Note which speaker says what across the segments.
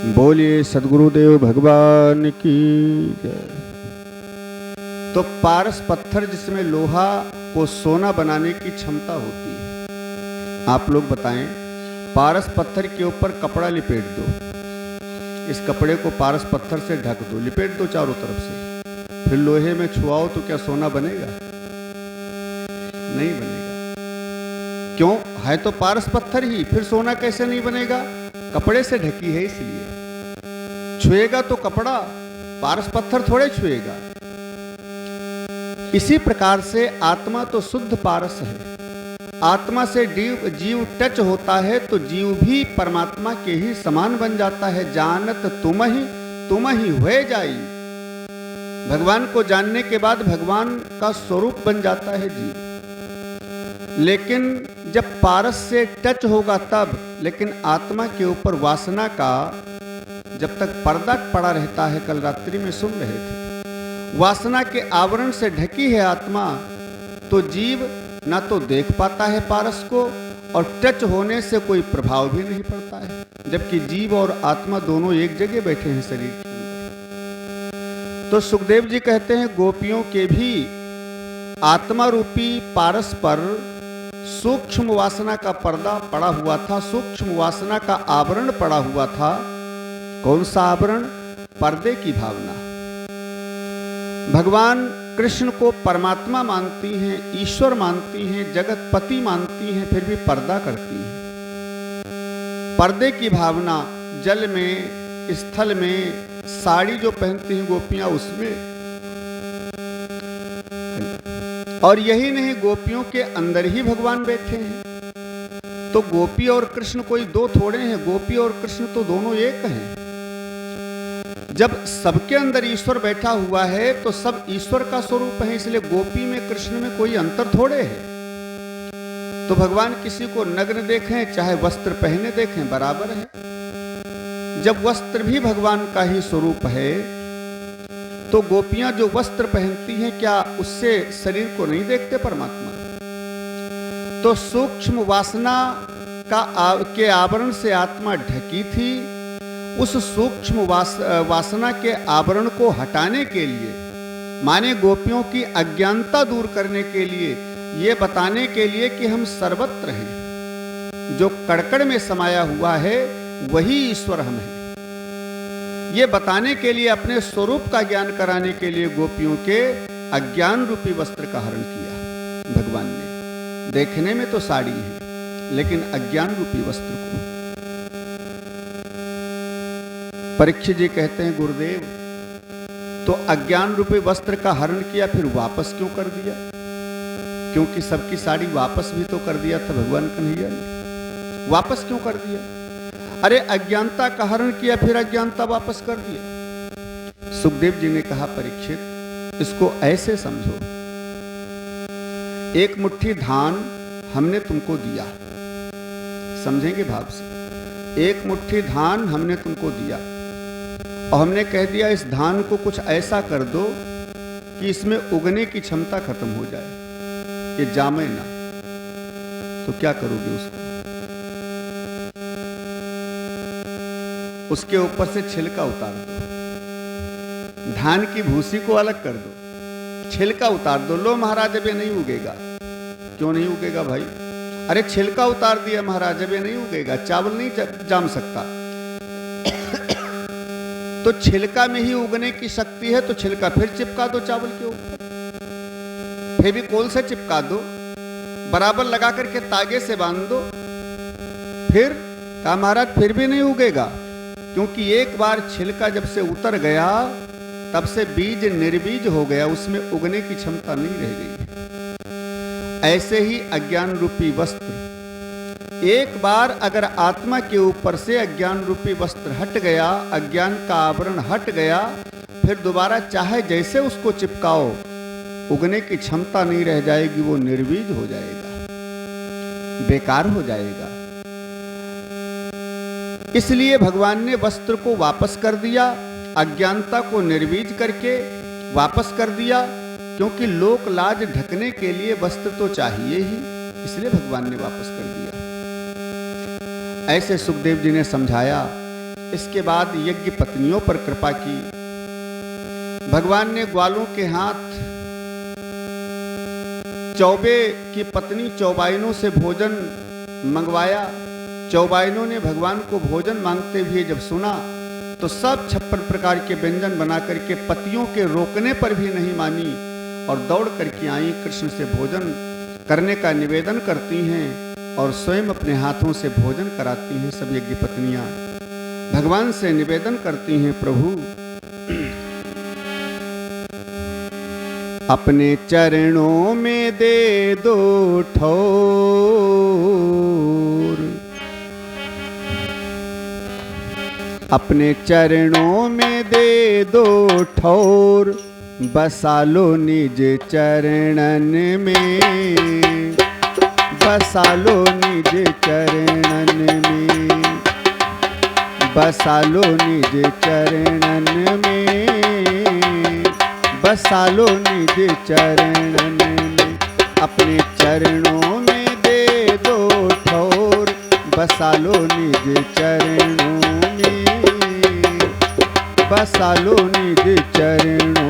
Speaker 1: बोलिए सद्गुरुदेव भगवान की जय। तो पारस पत्थर जिसमें लोहा को सोना बनाने की क्षमता होती है। आप लोग बताएं, पारस पत्थर के ऊपर कपड़ा लिपेट दो, इस कपड़े को पारस पत्थर से ढक दो, लिपेट दो चारों तरफ से, फिर लोहे में छुआओ तो क्या सोना बनेगा? नहीं बनेगा। क्यों? है तो पारस पत्थर ही, फिर सोना कैसे नहीं बनेगा? कपड़े से ढकी है इसलिए। छुएगा तो कपड़ा, पारस पत्थर थोड़े छुएगा। इसी प्रकार से आत्मा तो शुद्ध पारस है। आत्मा से जीव टच होता है तो जीव भी परमात्मा के ही समान बन जाता है। जानत तुम ही हुए जाई। भगवान को जानने के बाद भगवान का स्वरूप बन जाता है जीव। लेकिन जब पारस से टच होगा तब, लेकिन आत्मा के ऊपर वासना का जब तक पर्दा पड़ा रहता है, कल रात्रि में सुन रहे थे, वासना के आवरण से ढकी है आत्मा, तो जीव ना तो देख पाता है पारस को और टच होने से कोई प्रभाव भी नहीं पड़ता है, जबकि जीव और आत्मा दोनों एक जगह बैठे हैं शरीर के अंदर। तो सुखदेव जी कहते हैं गोपियों के भी आत्मा रूपी पारस पर सूक्ष्म वासना का पर्दा पड़ा हुआ था, सूक्ष्म वासना का आवरण पड़ा हुआ था। कौन सा आवरण? पर्दे की भावना। भगवान कृष्ण को परमात्मा मानती हैं, ईश्वर मानती हैं, जगतपति मानती हैं, फिर भी पर्दा करती हैं। पर्दे की भावना जल में, स्थल में, साड़ी जो पहनती हैं गोपियां उसमें। और यही नहीं, गोपियों के अंदर ही भगवान बैठे हैं। तो गोपी और कृष्ण कोई दो थोड़े हैं, गोपी और कृष्ण तो दोनों एक हैं। जब सबके अंदर ईश्वर बैठा हुआ है तो सब ईश्वर का स्वरूप है, इसलिए गोपी में कृष्ण में कोई अंतर थोड़े है। तो भगवान किसी को नग्न देखें चाहे वस्त्र पहने देखें बराबर है। जब वस्त्र भी भगवान का ही स्वरूप है तो गोपियां जो वस्त्र पहनती हैं क्या उससे शरीर को नहीं देखते परमात्मा? तो सूक्ष्म वासना के आवरण से आत्मा ढकी थी। उस सूक्ष्म वासना के आवरण को हटाने के लिए, माने गोपियों की अज्ञानता दूर करने के लिए, ये बताने के लिए कि हम सर्वत्र हैं, जो कड़कड़ में समाया हुआ है वही ईश्वर हम हैं, ये बताने के लिए, अपने स्वरूप का ज्ञान कराने के लिए गोपियों के अज्ञान रूपी वस्त्र का हरण किया भगवान ने। देखने में तो साड़ी है लेकिन अज्ञान रूपी वस्त्र को। परीक्षित जी कहते हैं गुरुदेव, तो अज्ञान रूपी वस्त्र का हरण किया, फिर वापस क्यों कर दिया? क्योंकि सबकी साड़ी वापस भी तो कर दिया था भगवान कन्हैया ने। वापस क्यों कर दिया? अरे अज्ञानता का हरण किया, फिर अज्ञानता वापस कर दिया। सुखदेव जी ने कहा परीक्षित, इसको ऐसे समझो, एक मुट्ठी धान हमने तुमको दिया, समझेंगे भाव से, एक मुट्ठी धान हमने तुमको दिया और हमने कह दिया इस धान को कुछ ऐसा कर दो कि इसमें उगने की क्षमता खत्म हो जाए, ये जामे ना। तो क्या करोगे उसको? उसके ऊपर से छिलका उतार दो, धान की भूसी को अलग कर दो, छिलका उतार दो। लो महाराज अब ये नहीं उगेगा। क्यों नहीं उगेगा भाई? अरे छिलका उतार दिया महाराज, अब ये नहीं उगेगा, चावल नहीं जाम सकता। तो छिलका में ही उगने की शक्ति है, तो छिलका फिर चिपका दो चावल के ऊपर, फेविकोल से चिपका दो, बराबर लगा करके तागे से बांध दो। फिर कहा महाराज फिर भी नहीं उगेगा, क्योंकि एक बार छिलका जब से उतर गया तब से बीज निर्बीज हो गया, उसमें उगने की क्षमता नहीं रह गई। ऐसे ही अज्ञान रूपी वस्त्र, एक बार अगर आत्मा के ऊपर से अज्ञान रूपी वस्त्र हट गया, अज्ञान का आवरण हट गया, फिर दोबारा चाहे जैसे उसको चिपकाओ, उगने की क्षमता नहीं रह जाएगी, वो निर्बीज हो जाएगा, बेकार हो जाएगा। इसलिए भगवान ने वस्त्र को वापस कर दिया, अज्ञानता को निर्बीज करके वापस कर दिया, क्योंकि लोक लाज ढकने के लिए वस्त्र तो चाहिए ही, इसलिए भगवान ने वापस कर दिया। ऐसे सुखदेव जी ने समझाया इसके बाद यज्ञ पत्नियों पर कृपा की। भगवान ने ग्वालों के हाथ चौबे की पत्नी चौबाइनों से भोजन मंगवाया। चौबाइनों ने भगवान को भोजन मांगते हुए जब सुना तो सब 56 प्रकार के व्यंजन बना करके पतियों के रोकने पर भी नहीं मानी और दौड़ करके आई, कृष्ण से भोजन करने का निवेदन करती हैं और स्वयं अपने हाथों से भोजन कराती हैं। सब यज्ञ पत्नियां भगवान से निवेदन करती हैं, प्रभु अपने चरणों में दे दो ठौर, अपने चरणों में दे दो ठौर, बसा लो निज चरणन में, बसा लो निज चरणन में, बसा लो निज चरणन में, बसा लो निज चरणन में। अपने चरणों में दे दो ठौर, बसा लो निज चरणों में, बसा लो निज चरणों।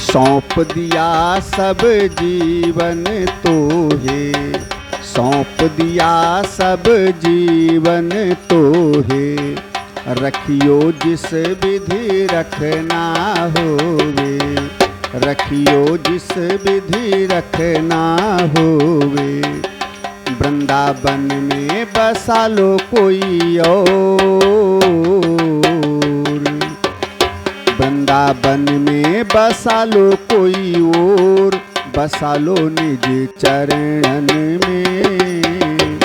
Speaker 1: सौंप दिया सब जीवन तोहे, सौंप दिया सब जीवन तोहे, रखियो जिस विधि रखना होवे, रखियो जिस विधि रखना होवे। वृंदावन में बसा लो कोई और, वृंदावन में बसा लो कोई और, बसा लो निज चरणन में,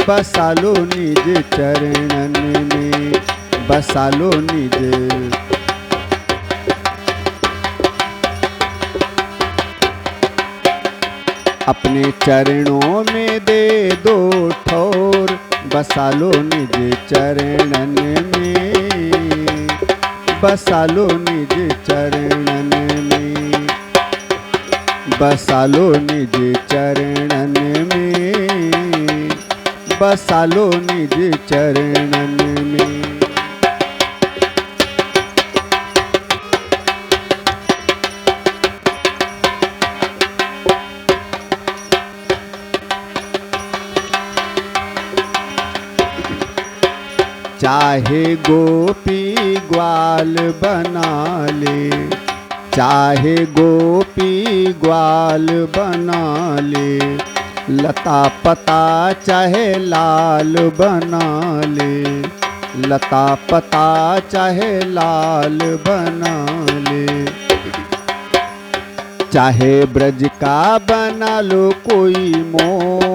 Speaker 1: बसा लो निज चरणन में, बसा लो निज। अपने चरणों में दे दो ठौर, बसा लो निज चरणन में, बसा लो निज चरणन में, बसा लो निज चरणन में, बसा लो निज चरणन में। चाहे गोपी ग्वाल बना ले, चाहे गोपी ग्वाल बना ले, लता पता चाहे लाल बना ले, लता पता चाहे लाल बना ले। चाहे ब्रज का बना लो कोई मोर,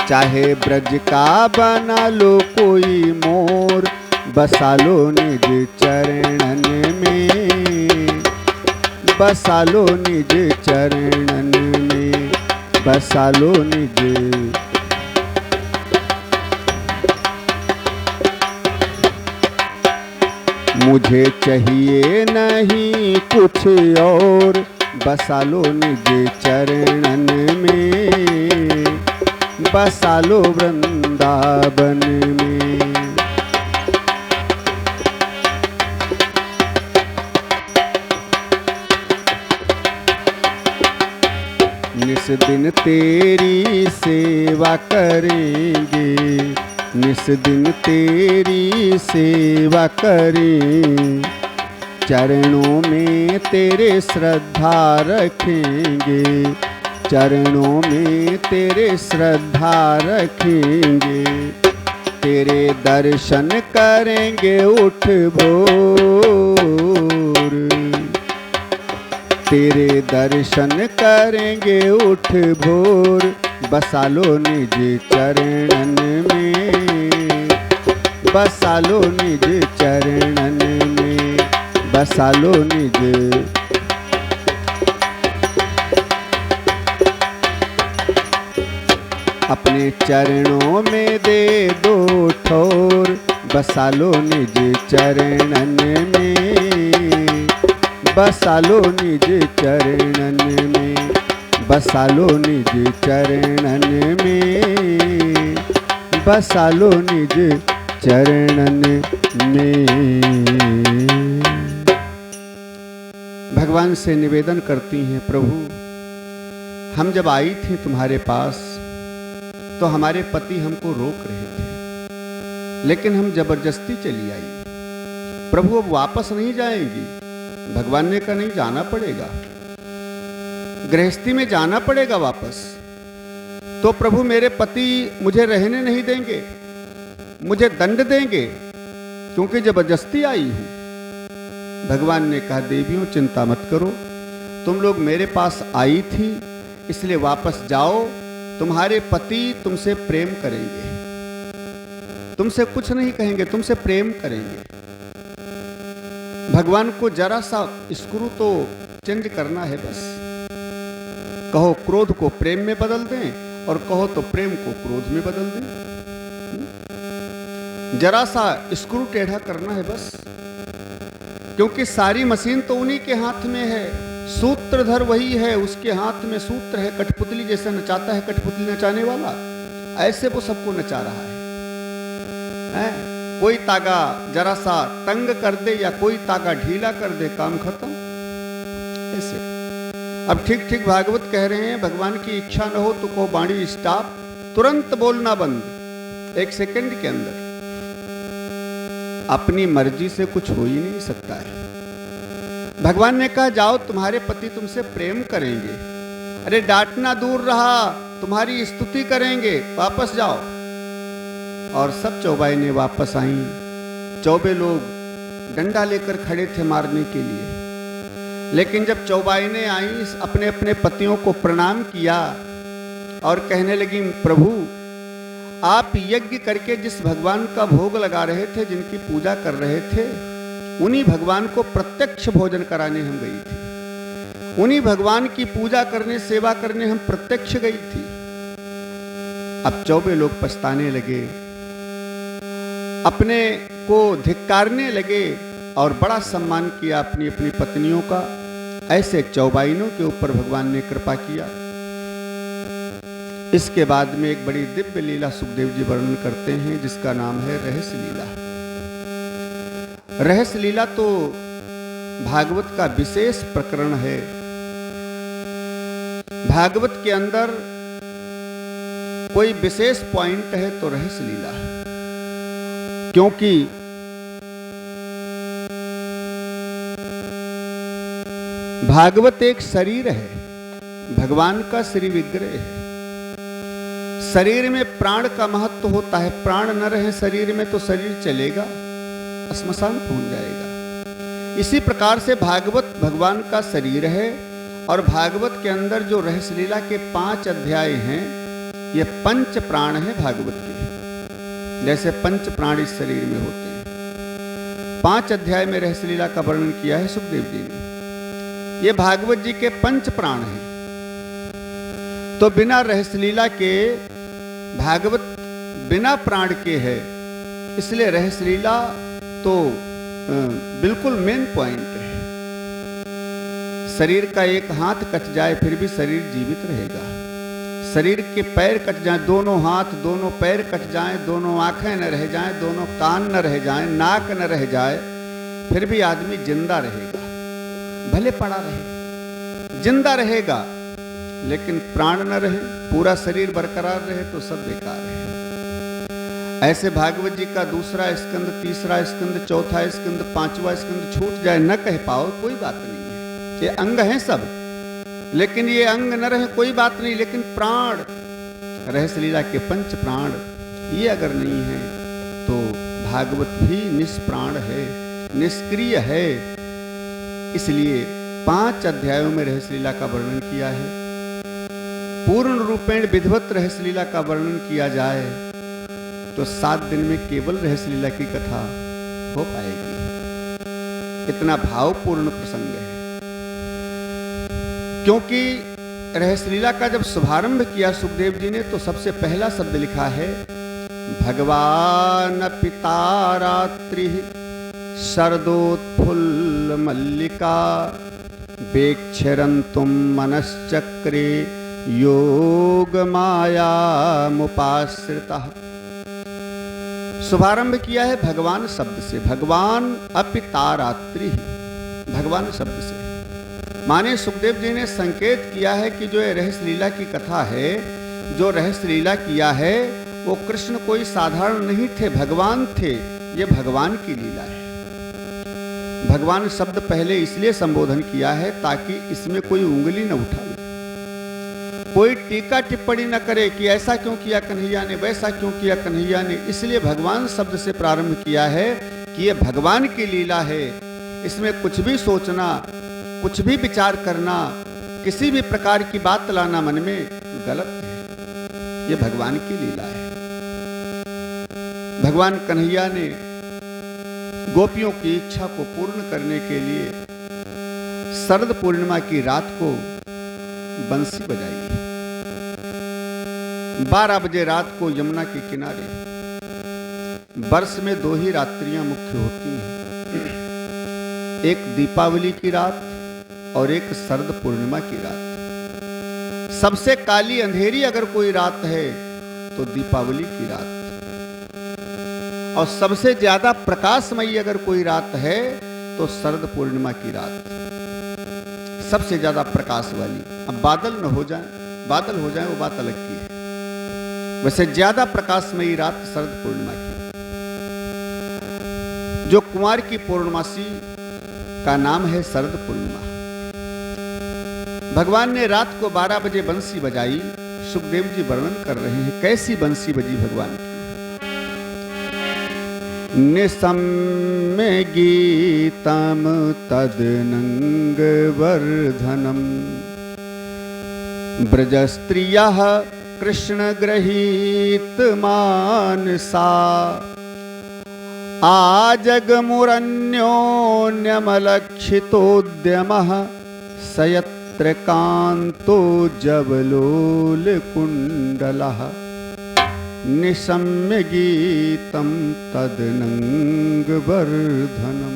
Speaker 1: चाहे ब्रज का बना लो कोई मोर, बसा लो निज चरणन में, बसा लो निज चरणन में, बसा लो निज। मुझे चाहिए नहीं कुछ और, बसा लो निज चरणन में, बसा लो वृंदावन में। निस दिन तेरी सेवा करेंगे, निस दिन तेरी सेवा करें, चरणों में तेरे श्रद्धा रखेंगे, चरणों में तेरे श्रद्धा रखेंगे। तेरे दर्शन करेंगे उठ भोर, तेरे दर्शन करेंगे उठ भोर, बसा लो निज चरणन में, बसा लो निज चरणन में, बसा लो निज। अपने चरणों में दे दो ठोर, बसा लो निज चरणन में, बसा लो निज चरणन में, बसा लो निज चरणन में, बसा लो निज चरणन में। भगवान से निवेदन करती हैं, प्रभु हम जब आई थी तुम्हारे पास तो हमारे पति हमको रोक रहे थे, लेकिन हम जबरदस्ती चली आई। प्रभु अब वापस नहीं जाएंगी। भगवान ने कहा नहीं, जाना पड़ेगा, गृहस्थी में जाना पड़ेगा वापस। तो प्रभु मेरे पति मुझे रहने नहीं देंगे, मुझे दंड देंगे क्योंकि जबरदस्ती आई हूं। भगवान ने कहा देवियों चिंता मत करो, तुम लोग मेरे पास आई थी इसलिए वापस जाओ, तुम्हारे पति तुमसे प्रेम करेंगे, तुमसे कुछ नहीं कहेंगे, तुमसे प्रेम करेंगे। भगवान को जरा सा स्क्रू तो चेंज करना है बस। कहो क्रोध को प्रेम में बदल दें और कहो तो प्रेम को क्रोध में बदल दें। जरा सा स्क्रू टेढ़ा करना है बस, क्योंकि सारी मशीन तो उन्हीं के हाथ में है, सूत्रधर वही है, उसके हाथ में सूत्र है। कठपुतली जैसे नचाता है कठपुतली नचाने वाला, ऐसे वो सबको नचा रहा है? कोई तागा जरा सा तंग कर दे या कोई तागा ढीला कर दे, काम खत्म। ऐसे अब ठीक ठीक भागवत कह रहे हैं, भगवान की इच्छा न हो तो को बाणी स्टॉप, तुरंत बोलना बंद, 1 सेकंड के अंदर। अपनी मर्जी से कुछ हो ही नहीं सकता है। भगवान ने कहा जाओ, तुम्हारे पति तुमसे प्रेम करेंगे। अरे डांटना दूर रहा, तुम्हारी स्तुति करेंगे, वापस जाओ। और सब चौबाइनें वापस आईं। 24 लोग डंडा लेकर खड़े थे मारने के लिए, लेकिन जब चौबाइनें आईं, अपने अपने पतियों को प्रणाम किया और कहने लगी प्रभु आप यज्ञ करके जिस भगवान का भोग लगा रहे थे, जिनकी पूजा कर रहे थे, उन्हीं भगवान को प्रत्यक्ष भोजन कराने हम गई थी, उन्हीं भगवान की पूजा करने सेवा करने हम प्रत्यक्ष गई थी। अब 24 लोग पछताने लगे, अपने को धिक्कारने लगे और बड़ा सम्मान किया अपनी अपनी पत्नियों का। ऐसे चौबाइनों के ऊपर भगवान ने कृपा किया। इसके बाद में एक बड़ी दिव्य लीला सुखदेव जी वर्णन करते हैं, जिसका नाम है रहस्य लीला। रहस्य लीला तो भागवत का विशेष प्रकरण है। भागवत के अंदर कोई विशेष पॉइंट है तो रहस्य लीला है, क्योंकि भागवत एक शरीर है, भगवान का श्री विग्रह है। शरीर में प्राण का महत्व होता है, प्राण न रहे शरीर में तो शरीर चलेगा, श्मशान पहुंच जाएगा। इसी प्रकार से भागवत भगवान का शरीर है, और भागवत के अंदर जो रहस्य लीला के 5 अध्याय हैं, ये 5 प्राण हैं भागवत के, जैसे 5 प्राण इस शरीर में होते हैं। 5 अध्याय में रहस्य लीला का वर्णन किया है सुखदेव जी ने। ये भागवत जी के 5 प्राण हैं। तो बिना रहस्य लीला के भागवत बिना प्राण के है, इसलिए रहस्य लीला तो बिल्कुल मेन पॉइंट है। शरीर का एक हाथ कट जाए फिर भी शरीर जीवित रहेगा, शरीर के पैर कट जाएं, दोनों हाथ दोनों पैर कट जाएं, दोनों आंखें न रह जाएं, दोनों कान न रह जाएं, नाक न रह जाए, फिर भी आदमी जिंदा रहेगा, भले पड़ा रहे जिंदा रहेगा। लेकिन प्राण न रहे, पूरा शरीर बरकरार रहे तो सब बेकार है। ऐसे भागवत जी का 2रा स्कंद, 3रा स्कंद, 4था स्कंद, 5वां स्कंद छूट जाए, न कह पाओ, कोई बात नहीं है। ये अंग हैं सब, लेकिन ये अंग न रहे कोई बात नहीं, लेकिन प्राण, रहस्य लीला के 5 प्राण ये अगर नहीं है तो भागवत भी निष्प्राण है, निष्क्रिय है। इसलिए 5 अध्यायों में रहस्य लीला का वर्णन किया है। पूर्ण रूपेण विधिवत रहस्य लीला का वर्णन किया जाए तो 7 दिन में केवल रहस्य लीला की कथा हो पाएगी। इतना भावपूर्ण प्रसंग है, क्योंकि रहस्यलीला का जब शुभारंभ किया सुखदेव जी ने, तो सबसे पहला शब्द लिखा है भगवान पिता रात्रि शरदोत्फुल्ल मल्लिका वेक्षरन्तुम मनश्चक्रे योग माया मुपाश्रिता। शुभारंभ किया है भगवान शब्द से, भगवान अपितारात्रि, भगवान शब्द से। माने सुखदेव जी ने संकेत किया है कि जो ये रहस्य लीला की कथा है, जो रहस्य लीला किया है, वो कृष्ण कोई साधारण नहीं थे, भगवान थे। ये भगवान की लीला है। भगवान शब्द पहले इसलिए संबोधन किया है ताकि इसमें कोई उंगली न उठाए, कोई टीका टिप्पणी न करे कि ऐसा क्यों किया कन्हैया ने, वैसा क्यों किया कन्हैया ने। इसलिए भगवान शब्द से प्रारंभ किया है कि ये भगवान की लीला है। इसमें कुछ भी सोचना, कुछ भी विचार करना, किसी भी प्रकार की बात लाना मन में गलत है। ये भगवान की लीला है। भगवान कन्हैया ने गोपियों की इच्छा को पूर्ण करने के लिए शरद पूर्णिमा की रात को बंसी बजाई। 12 बजे रात को यमुना के किनारे, वर्ष में 2 ही रात्रियां मुख्य होती हैं, एक दीपावली की रात और एक शरद पूर्णिमा की रात। सबसे काली अंधेरी अगर कोई रात है तो दीपावली की रात, और सबसे ज्यादा प्रकाशमयी अगर कोई रात है तो शरद पूर्णिमा की रात, सबसे ज्यादा प्रकाश वाली। अब बादल न हो जाए, बादल हो जाए वो बात अलग की है, वैसे ज्यादा प्रकाशमयी रात शरद पूर्णिमा की। जो कुमार की पूर्णमासी का नाम है शरद पूर्णिमा। भगवान ने रात को 12 बजे बंसी बजाई। सुखदेव जी वर्णन कर रहे हैं कैसी बंसी बजी भगवान की। निसम्य गीतम तदनंग वर्धनम ब्रजस्त्रियः कृष्ण गृहीत मानसा आजगमुरन्योन्यमलक्षितोद्यमः सयत्र कान्तो जवलोल कुण्डलः निशम्य गीतम तदनंग वर्धनम।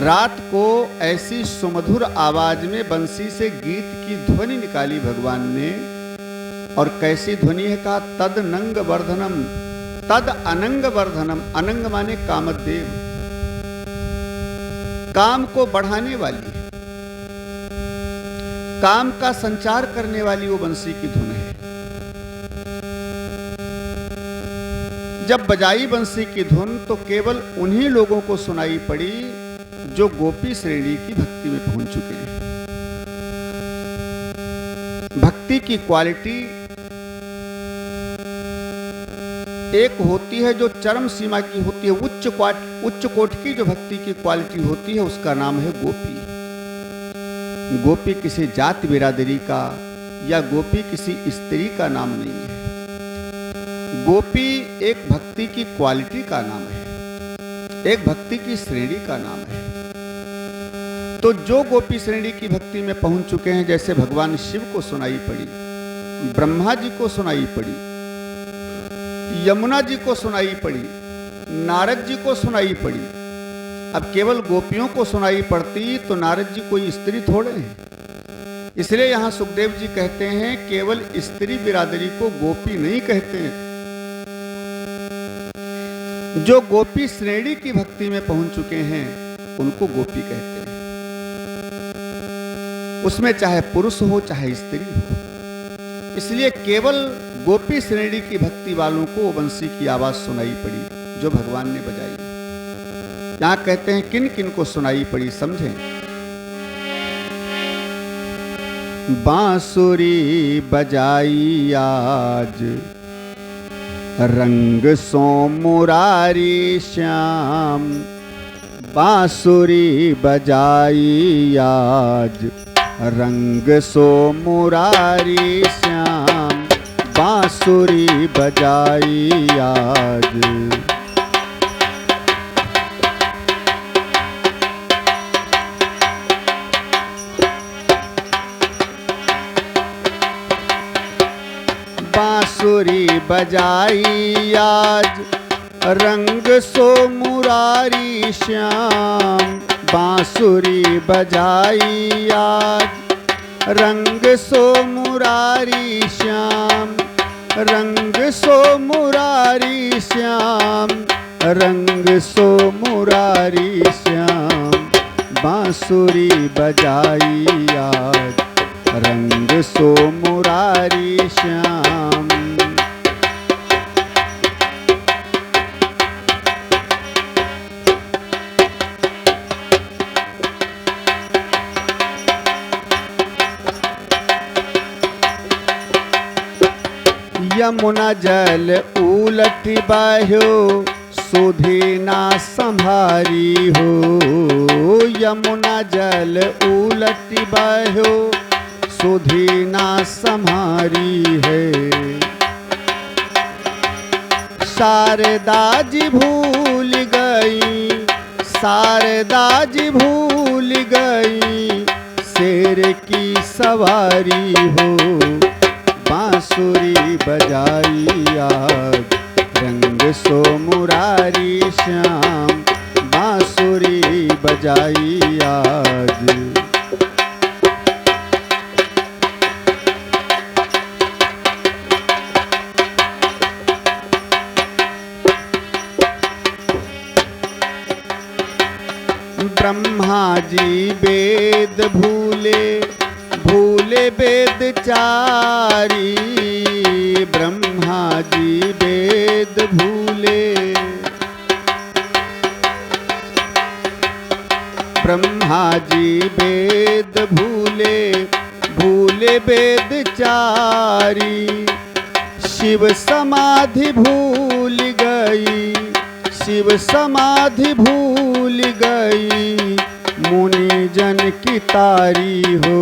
Speaker 1: रात को ऐसी सुमधुर आवाज में बंसी से गीत की ध्वनि निकाली भगवान ने। और कैसी ध्वनि है कहा, तदनंग वर्धनम, तद अनंग वर्धनम। अनंग माने कामदेव, काम को बढ़ाने वाली, काम का संचार करने वाली वो बंसी की धुन है। जब बजाई बंसी की धुन तो केवल उन्हीं लोगों को सुनाई पड़ी जो गोपी श्रेणी की भक्ति में पहुंच चुके हैं। भक्ति की क्वालिटी एक होती है जो चरम सीमा की होती है, उच्च कोटि की जो भक्ति की क्वालिटी होती है उसका नाम है गोपी। गोपी किसी जाति बिरादरी का या गोपी किसी स्त्री का नाम नहीं है। गोपी एक भक्ति की क्वालिटी का नाम है, एक भक्ति की श्रेणी का नाम है। तो जो गोपी श्रेणी की भक्ति में पहुंच चुके हैं, जैसे भगवान शिव को सुनाई पड़ी, ब्रह्मा जी को सुनाई पड़ी, यमुना जी को सुनाई पड़ी, नारद जी को सुनाई पड़ी। अब केवल गोपियों को सुनाई पड़ती तो नारद जी कोई स्त्री थोड़े हैं। इसलिए यहां सुखदेव जी कहते हैं केवल स्त्री बिरादरी को गोपी नहीं कहते हैं। जो गोपी श्रेणी की भक्ति में पहुंच चुके हैं उनको गोपी कहते हैं। उसमें चाहे पुरुष हो चाहे स्त्री हो। इसलिए केवल गोपी श्रेणी की भक्ति वालों को बंसी की आवाज सुनाई पड़ी जो भगवान ने बजाई। यहां कहते हैं किन किन को सुनाई पड़ी, समझें। बांसुरी बजाई आज रंग सो मुरारी श्याम, बांसुरी बजाई आज रंग सो मुरारी श्याम, बांसुरी बजाई आज। बांसुरी बजाई आज रंग सो मुरारी श्याम। बांसुरी बजाई आज रंग सो मुरारी श्याम। रंग सो मुरारी श्याम। रंग सो मुरारी श्याम। बांसुरी बजाई आज रंग सो मुरारी श्याम। यमुना जल उलट बह्यो सुधि ना संभारी हो। यमुना जल उलट बह्यो सुधि ना संभारी है। शारदा जी भूल गई, शारदा जी भूल गई शेर की सवारी हो। बांसुरी बजाई आज रंग सो मुरारी श्याम। बांसुरी बजाई आज। ब्रह्मा जी वेद भूले, भूले वेद चारी। ब्रह्मा जी वेद भूले, ब्रह्मा जी वेद भूले, भूले वेद चारी। शिव समाधि भूल गई, शिव समाधि भूल गई मुनि जन की तारी हो।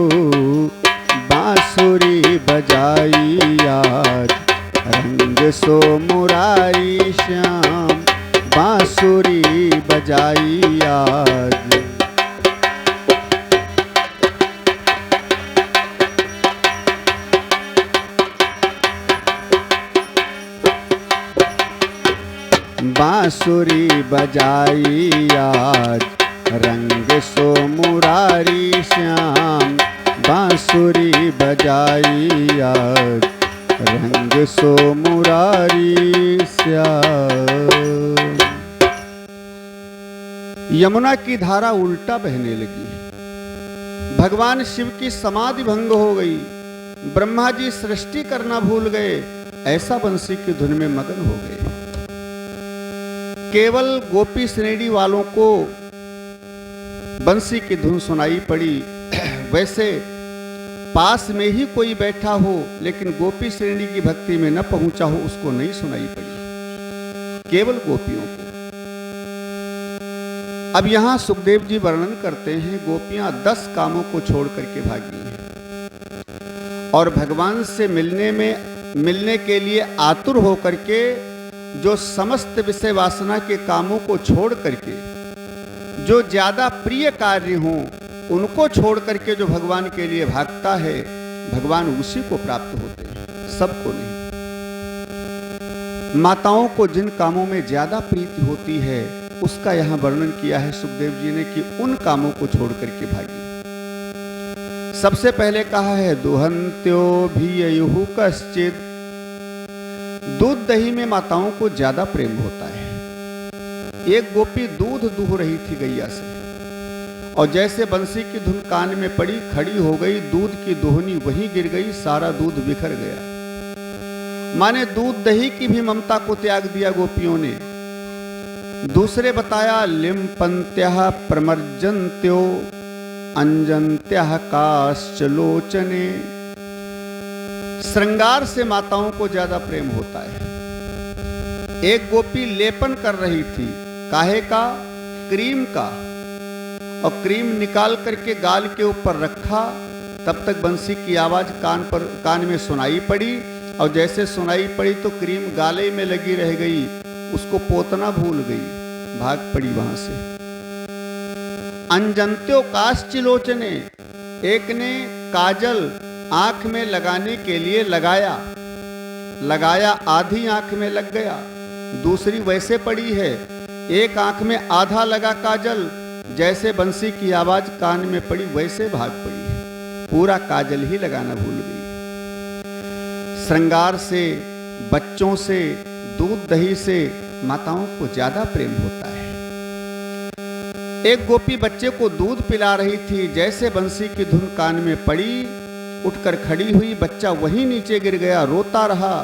Speaker 1: बांसुरी बजाई आज रंग सो मुरारी श्याम। बांसुरी बजाई आज। बांसुरी बजाई आज रंग सो मुरारी श्याम। बांसुरी बजाई आज रंग सो मुरारी श्याम। यमुना की धारा उल्टा बहने लगी। भगवान शिव की समाधि भंग हो गई। ब्रह्मा जी सृष्टि करना भूल गए, ऐसा बंसी की धुन में मगन हो गए। केवल गोपी श्रेणी वालों को बंसी की धुन सुनाई पड़ी। वैसे पास में ही कोई बैठा हो लेकिन गोपी श्रेणी की भक्ति में न पहुंचा हो, उसको नहीं सुनाई पड़ी, केवल गोपियों को। अब यहां सुखदेव जी वर्णन करते हैं, गोपियां 10 कामों को छोड़ करके भागी हैं और भगवान से मिलने के लिए आतुर होकर के जो समस्त विषय वासना के कामों को छोड़ करके जो ज्यादा प्रिय कार्य हों उनको छोड़ करके जो भगवान के लिए भागता है, भगवान उसी को प्राप्त होते हैं, सबको नहीं। माताओं को जिन कामों में ज्यादा प्रीति होती है उसका यहां वर्णन किया है सुखदेव जी ने कि उन कामों को छोड़ करके भागी। सबसे पहले कहा है दुहंत्यो भिययुः कश्चित्। दूध दही में माताओं को ज्यादा प्रेम होता है। एक गोपी दूध दूह रही थी गैया से और जैसे बंसी की धुन कान में पड़ी, खड़ी हो गई, दूध की दोहनी वहीं गिर गई, सारा दूध बिखर गया। माने दूध दही की भी ममता को त्याग दिया गोपियों ने। दूसरे बताया लिम्पन्त्यः प्रमर्जन्त्यो अंजन्त्यः काश्चलोचने। श्रृंगार से माताओं को ज्यादा प्रेम होता है। एक गोपी लेपन कर रही थी, काहे का? क्रीम का, और क्रीम निकाल करके गाल के ऊपर रखा। तब तक बंसी की आवाज कान में सुनाई पड़ी और जैसे सुनाई पड़ी तो क्रीम गाले में लगी रह गई, उसको पोतना भूल गई, भाग पड़ी वहां से। अंजंत्यो काश्चिलोचने, एक ने काजल आंख में लगाने के लिए लगाया लगाया, आधी आंख में लग गया, दूसरी वैसे पड़ी है, एक आंख में आधा लगा काजल, जैसे बंसी की आवाज कान में पड़ी वैसे भाग पड़ी है, पूरा काजल ही लगाना भूल गई। श्रृंगार से, बच्चों से, दूध दही से माताओं को ज्यादा प्रेम होता है। एक गोपी बच्चे को दूध पिला रही थी, जैसे बंसी की धुन कान में पड़ी, उठकर खड़ी हुई, बच्चा वहीं नीचे गिर गया, रोता रहा,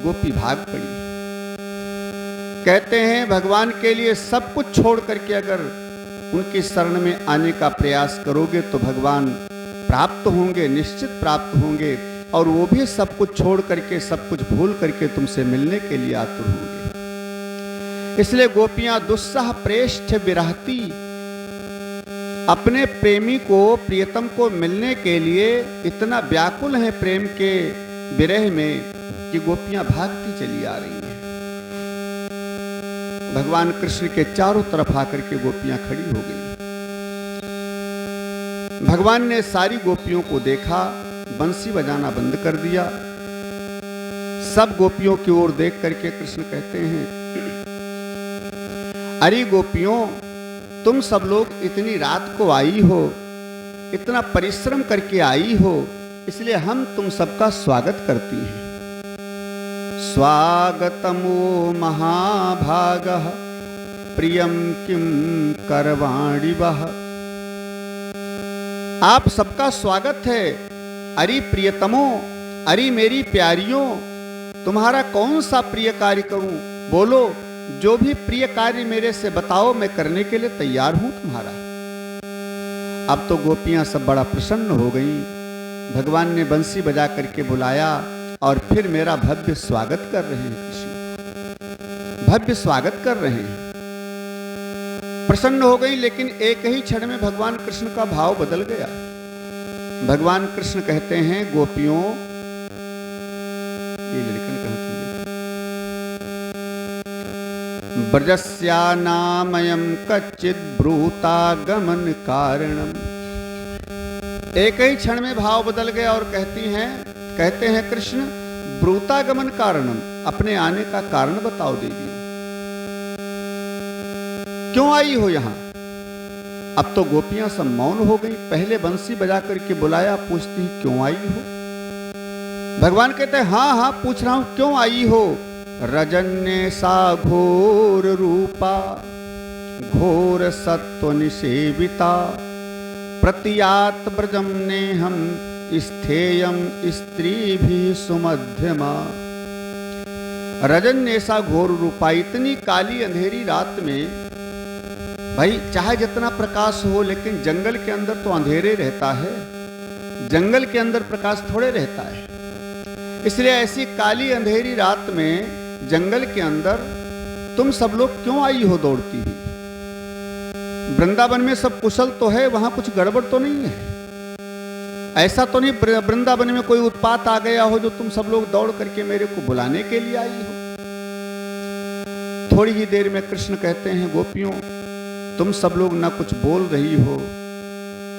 Speaker 1: गोपी भाग पड़ी। कहते हैं भगवान के लिए सब कुछ छोड़ करके अगर उनकी शरण में आने का प्रयास करोगे तो भगवान प्राप्त होंगे, निश्चित प्राप्त होंगे, और वो भी सब कुछ छोड़ करके, सब कुछ भूल करके तुमसे मिलने के लिए आतुर होंगे। इसलिए गोपियां दुस्सह प्रेष्ठ विरहती, अपने प्रेमी को, प्रियतम को मिलने के लिए इतना व्याकुल हैं प्रेम के विरह में कि गोपियां भागती चली आ रही हैं। भगवान कृष्ण के चारों तरफ आकर के गोपियां खड़ी हो गई। भगवान ने सारी गोपियों को देखा, बंसी बजाना बंद कर दिया। सब गोपियों की ओर देख करके कृष्ण कहते हैं, अरे गोपियों, तुम सब लोग इतनी रात को आई हो, इतना परिश्रम करके आई हो, इसलिए हम तुम सबका स्वागत करती हैं। स्वागतमो महाभागः प्रियं किं करवाणि वः। आप सबका स्वागत है। अरे प्रियतमो, अरे मेरी प्यारियों, तुम्हारा कौन सा प्रिय कार्य करूं? बोलो, जो भी प्रिय कार्य मेरे से बताओ, मैं करने के लिए तैयार हूं तुम्हारा। अब तो गोपियां सब बड़ा प्रसन्न हो गईं। भगवान ने बंसी बजा करके बुलाया और फिर मेरा भव्य स्वागत कर रहे हैं कृष्ण, भव्य स्वागत कर रहे हैं। प्रसन्न हो गई, लेकिन एक ही क्षण में भगवान कृष्ण का भाव बदल गया। भगवान कृष्ण कहते हैं, गोपियों, ये लड़कन कहते हैं, ब्रजस्यानामयं कच्चित् ब्रूतागमन कारणम। एक ही क्षण में भाव बदल गया और कहते हैं कृष्ण, ब्रूतागमन कारणम, अपने आने का कारण बताओ देवी, क्यों आई हो यहां? अब तो गोपियां सब मौन हो गई। पहले बंसी बजा करके बुलाया, पूछती क्यों आई हो? भगवान कहते हैं, हाँ हाँ पूछ रहा हूं, क्यों आई हो? रजन्य सा घोर रूपा घोर सत्व निषेविता प्रतियात ब्रजम ने हम स्थेयम स्त्री भी सुमध्यमा। रजन्य सा घोर रूपा, इतनी काली अंधेरी रात में, भाई चाहे जितना प्रकाश हो, लेकिन जंगल के अंदर तो अंधेरे रहता है, जंगल के अंदर प्रकाश थोड़े रहता है। इसलिए ऐसी काली अंधेरी रात में जंगल के अंदर तुम सब लोग क्यों आई हो दौड़ती हुई? वृंदावन में सब कुशल तो है, वहां कुछ गड़बड़ तो नहीं है? ऐसा तो नहीं वृंदावन में कोई उत्पात आ गया हो जो तुम सब लोग दौड़ करके मेरे को बुलाने के लिए आई हो? थोड़ी ही देर में कृष्ण कहते हैं, गोपियों, तुम सब लोग न कुछ बोल रही हो,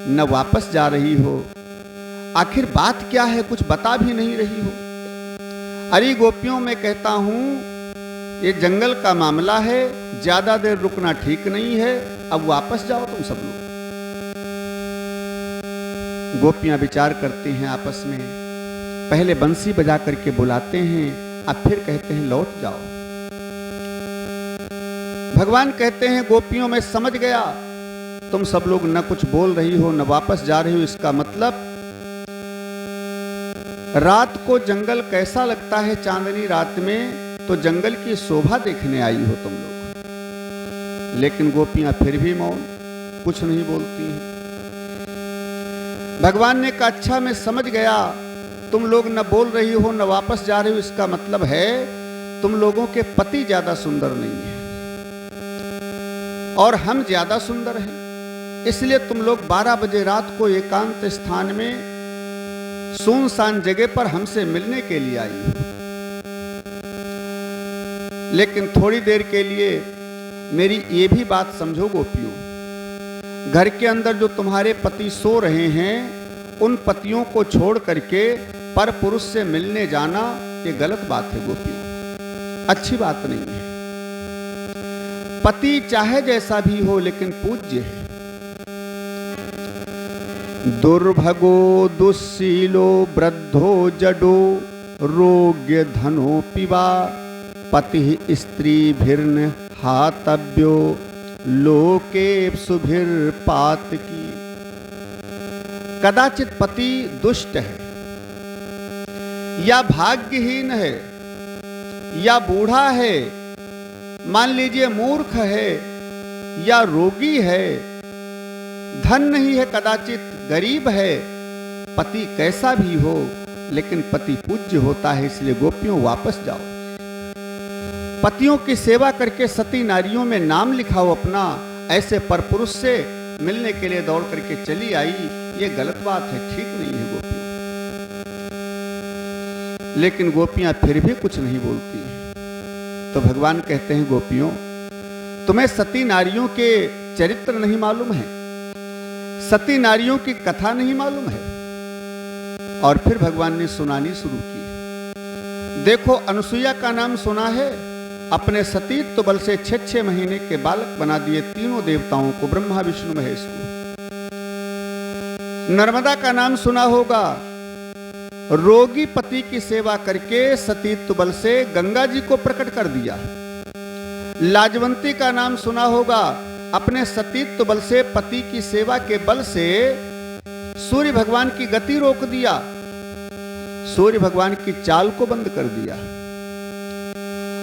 Speaker 1: न वापस जा रही हो, आखिर बात क्या है? कुछ बता भी नहीं रही हो। अरे गोपियों, मैं कहता हूं, ये जंगल का मामला है, ज्यादा देर रुकना ठीक नहीं है, अब वापस जाओ तुम सब लोग। गोपियां विचार करती हैं आपस में, पहले बंसी बजा करके बुलाते हैं, अब फिर कहते हैं लौट जाओ। भगवान कहते हैं, गोपियों, मैं समझ गया, तुम सब लोग न कुछ बोल रही हो, न वापस जा रही हो, इसका मतलब रात को जंगल कैसा लगता है? चांदनी रात में तो जंगल की शोभा देखने आई हो तुम लोग। लेकिन गोपियां फिर भी मौन, कुछ नहीं बोलती हैं। भगवान ने कहा, अच्छा मैं समझ गया, तुम लोग न बोल रही हो, न वापस जा रही हो, इसका मतलब है तुम लोगों के पति ज्यादा सुंदर नहीं है और हम ज्यादा सुंदर हैं, इसलिए तुम लोग 12 बजे रात को एकांत स्थान में सुनसान जगह पर हमसे मिलने के लिए आई हो। लेकिन थोड़ी देर के लिए मेरी ये भी बात समझो गोपियों, घर के अंदर जो तुम्हारे पति सो रहे हैं, उन पतियों को छोड़ करके पर पुरुष से मिलने जाना ये गलत बात है गोपियों, अच्छी बात नहीं है। पति चाहे जैसा भी हो लेकिन पूज्य है। दुर्भगो दुस्सीलो वृद्धो जडो रोग्य धनो पिवा पति स्त्री भिर्न हातव्यो लोके सुभिर्पात की। कदाचित पति दुष्ट है या भाग्यहीन है या बूढ़ा है, मान लीजिए मूर्ख है या रोगी है, धन नहीं है, कदाचित गरीब है, पति कैसा भी हो लेकिन पति पूज्य होता है। इसलिए गोपियों वापस जाओ, पतियों की सेवा करके सती नारियों में नाम लिखाओ अपना। ऐसे परपुरुष से मिलने के लिए दौड़ करके चली आई, ये गलत बात है, ठीक नहीं है गोपियों। लेकिन गोपियां फिर भी कुछ नहीं बोलती हैं। तो भगवान कहते हैं गोपियों, तुम्हें सती नारियों के चरित्र नहीं मालूम है, सती नारियों की कथा नहीं मालूम है। और फिर भगवान ने सुनानी शुरू की। देखो, अनसुईया का नाम सुना है, अपने सतीत्व बल से 6 महीने के बालक बना दिए तीनों देवताओं को, ब्रह्मा विष्णु महेश को। नर्मदा का नाम सुना होगा, रोगी पति की सेवा करके सतीत्व बल से गंगा जी को प्रकट कर दिया। लाजवंती का नाम सुना होगा, अपने सतीत्व बल से पति की सेवा के बल से सूर्य भगवान की गति रोक दिया, सूर्य भगवान की चाल को बंद कर दिया।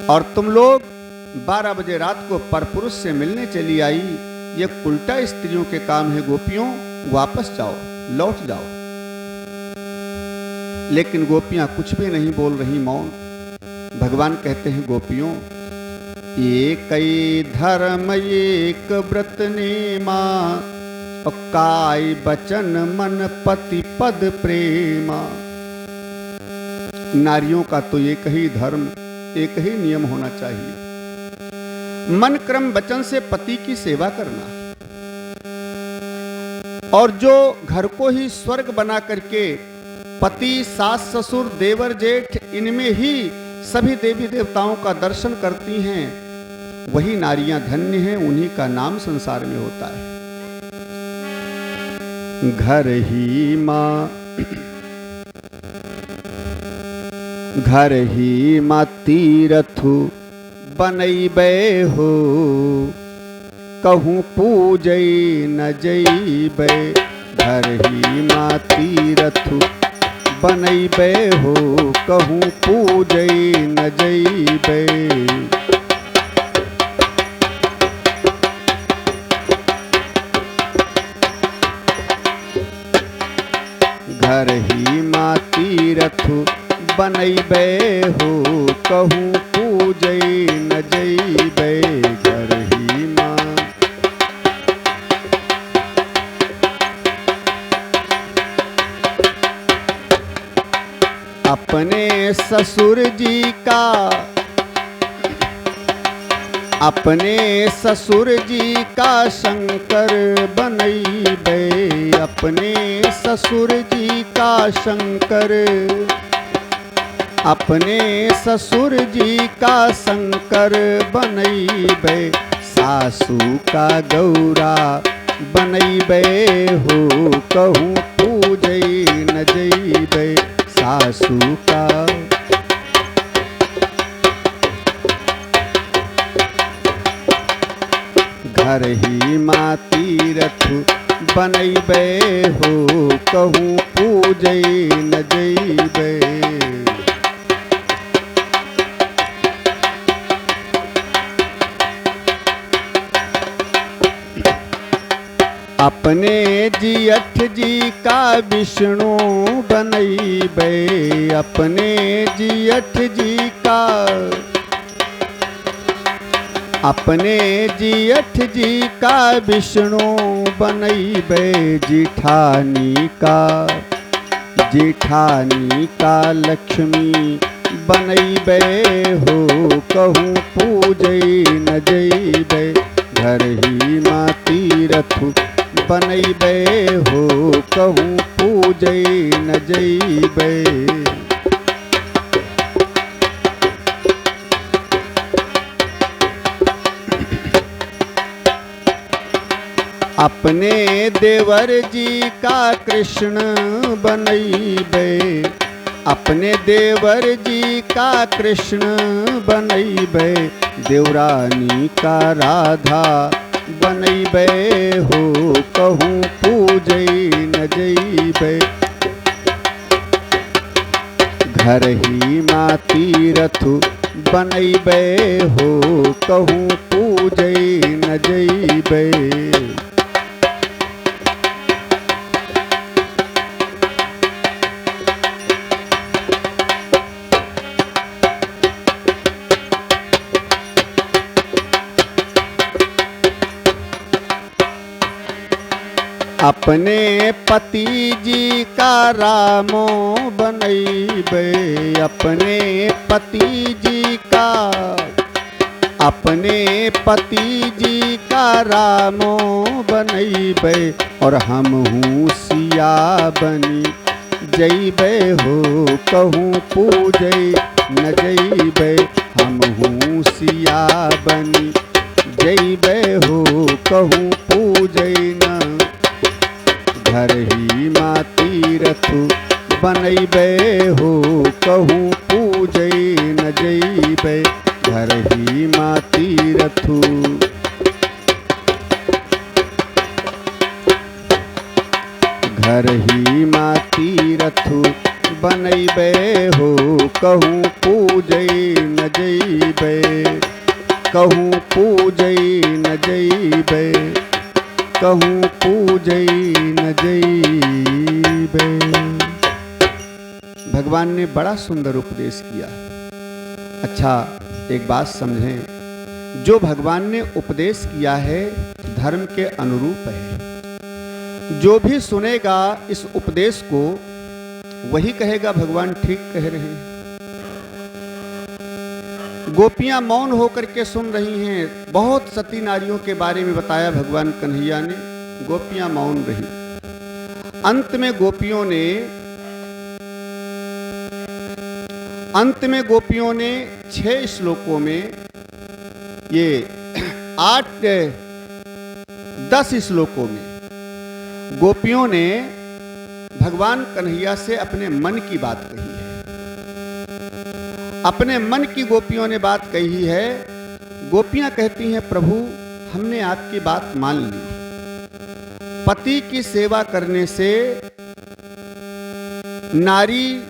Speaker 1: और तुम लोग 12 बजे रात को परपुरुष से मिलने चली आई, ये उल्टा स्त्रियों के काम है। गोपियों वापस जाओ, लौट जाओ। लेकिन गोपियां कुछ भी नहीं बोल रही, मौन। भगवान कहते हैं गोपियों, एक धर्म एक व्रत नेमा, काय बचन मन पति पद प्रेमा। नारियों का तो एक ही धर्म, एक ही नियम होना चाहिए, मन क्रम वचन से पति की सेवा करना। और जो घर को ही स्वर्ग बना करके पति सास ससुर देवर जेठ इनमें ही सभी देवी देवताओं का दर्शन करती हैं, वही नारियां धन्य हैं, उन्हीं का नाम संसार में होता है। घर ही माँ, घर ही माँ तीरथु बनैबे हो, कहूँ पूजई न जइबे। घर ही माँ तीरथु बनैबे हो, कहूँ पूजई न जइबे। घर ही माँ तीरथु बनैबे हो, कहूँ पूजई न जइबे। घर ही माँ अपने ससुर जी का, अपने ससुर जी का शंकर बनैबे। अपने ससुर जी का शंकर, अपने ससुर जी का शंकर बनैबे। सासू का गौरा बनैबे हो, कहूँ पूजई न जइबे। सासू का घर ही माँ तीरथ बनैबे हो, कहूँ पूजई न जइबे। अपने जियठ जी का विष्णु बनैबे। अपने जियठ जी का, अपने जियठ जी का विष्णु बनैबे। जिठानी का, जिठानी का लक्ष्मी बनैबे हो, कहूँ पूजई न जइबे। घर ही माँ तीरथ बनैबे हो, कहूँ पूजई न जइबे। अपने देवर जी का कृष्ण बनैबे, अपने देवर जी का कृष्ण बनैबे, देवरानी का राधा बनैबे हो, कहूँ पूजै न जैबे। घर ही माँ तीरथ बनैबे हो, कहूँ पूजै न जैबे। अपने पति जी का रामो बनैबे, अपने पति जी का, अपने पति जी का रामो बनैबे, और हम हूँ सिया बनी जैबे हो, कहूँ पूजै न जैबे। हम हूँ सिया बनी जैबे हो, कहूँ पूजै न। घर ही माँ तीरथ बनैबे हो, कहूँ पूजै न जैबे। घर ही माँ तीरथ, घर ही माँ तीरथ बनैबे हो, कहूँ पूजै न जैबे, कहूँ पूजै न जैबे, कहूँ पूजै न जैबे। भगवान ने बड़ा सुंदर उपदेश किया। अच्छा, एक बात समझें, जो भगवान ने उपदेश किया है धर्म के अनुरूप है। जो भी सुनेगा इस उपदेश को वही कहेगा भगवान ठीक कह रहे हैं। गोपियां मौन होकर के सुन रही हैं। बहुत सती नारियों के बारे में बताया भगवान कन्हैया ने, गोपियां मौन रही। अंत में गोपियों ने 6 श्लोकों में, ये 8-10 श्लोकों में गोपियों ने भगवान कन्हैया से अपने मन की बात कही है। अपने मन की गोपियों ने बात कही है। गोपियां कहती हैं, प्रभु हमने आपकी बात मान ली। पति की सेवा करने से नारी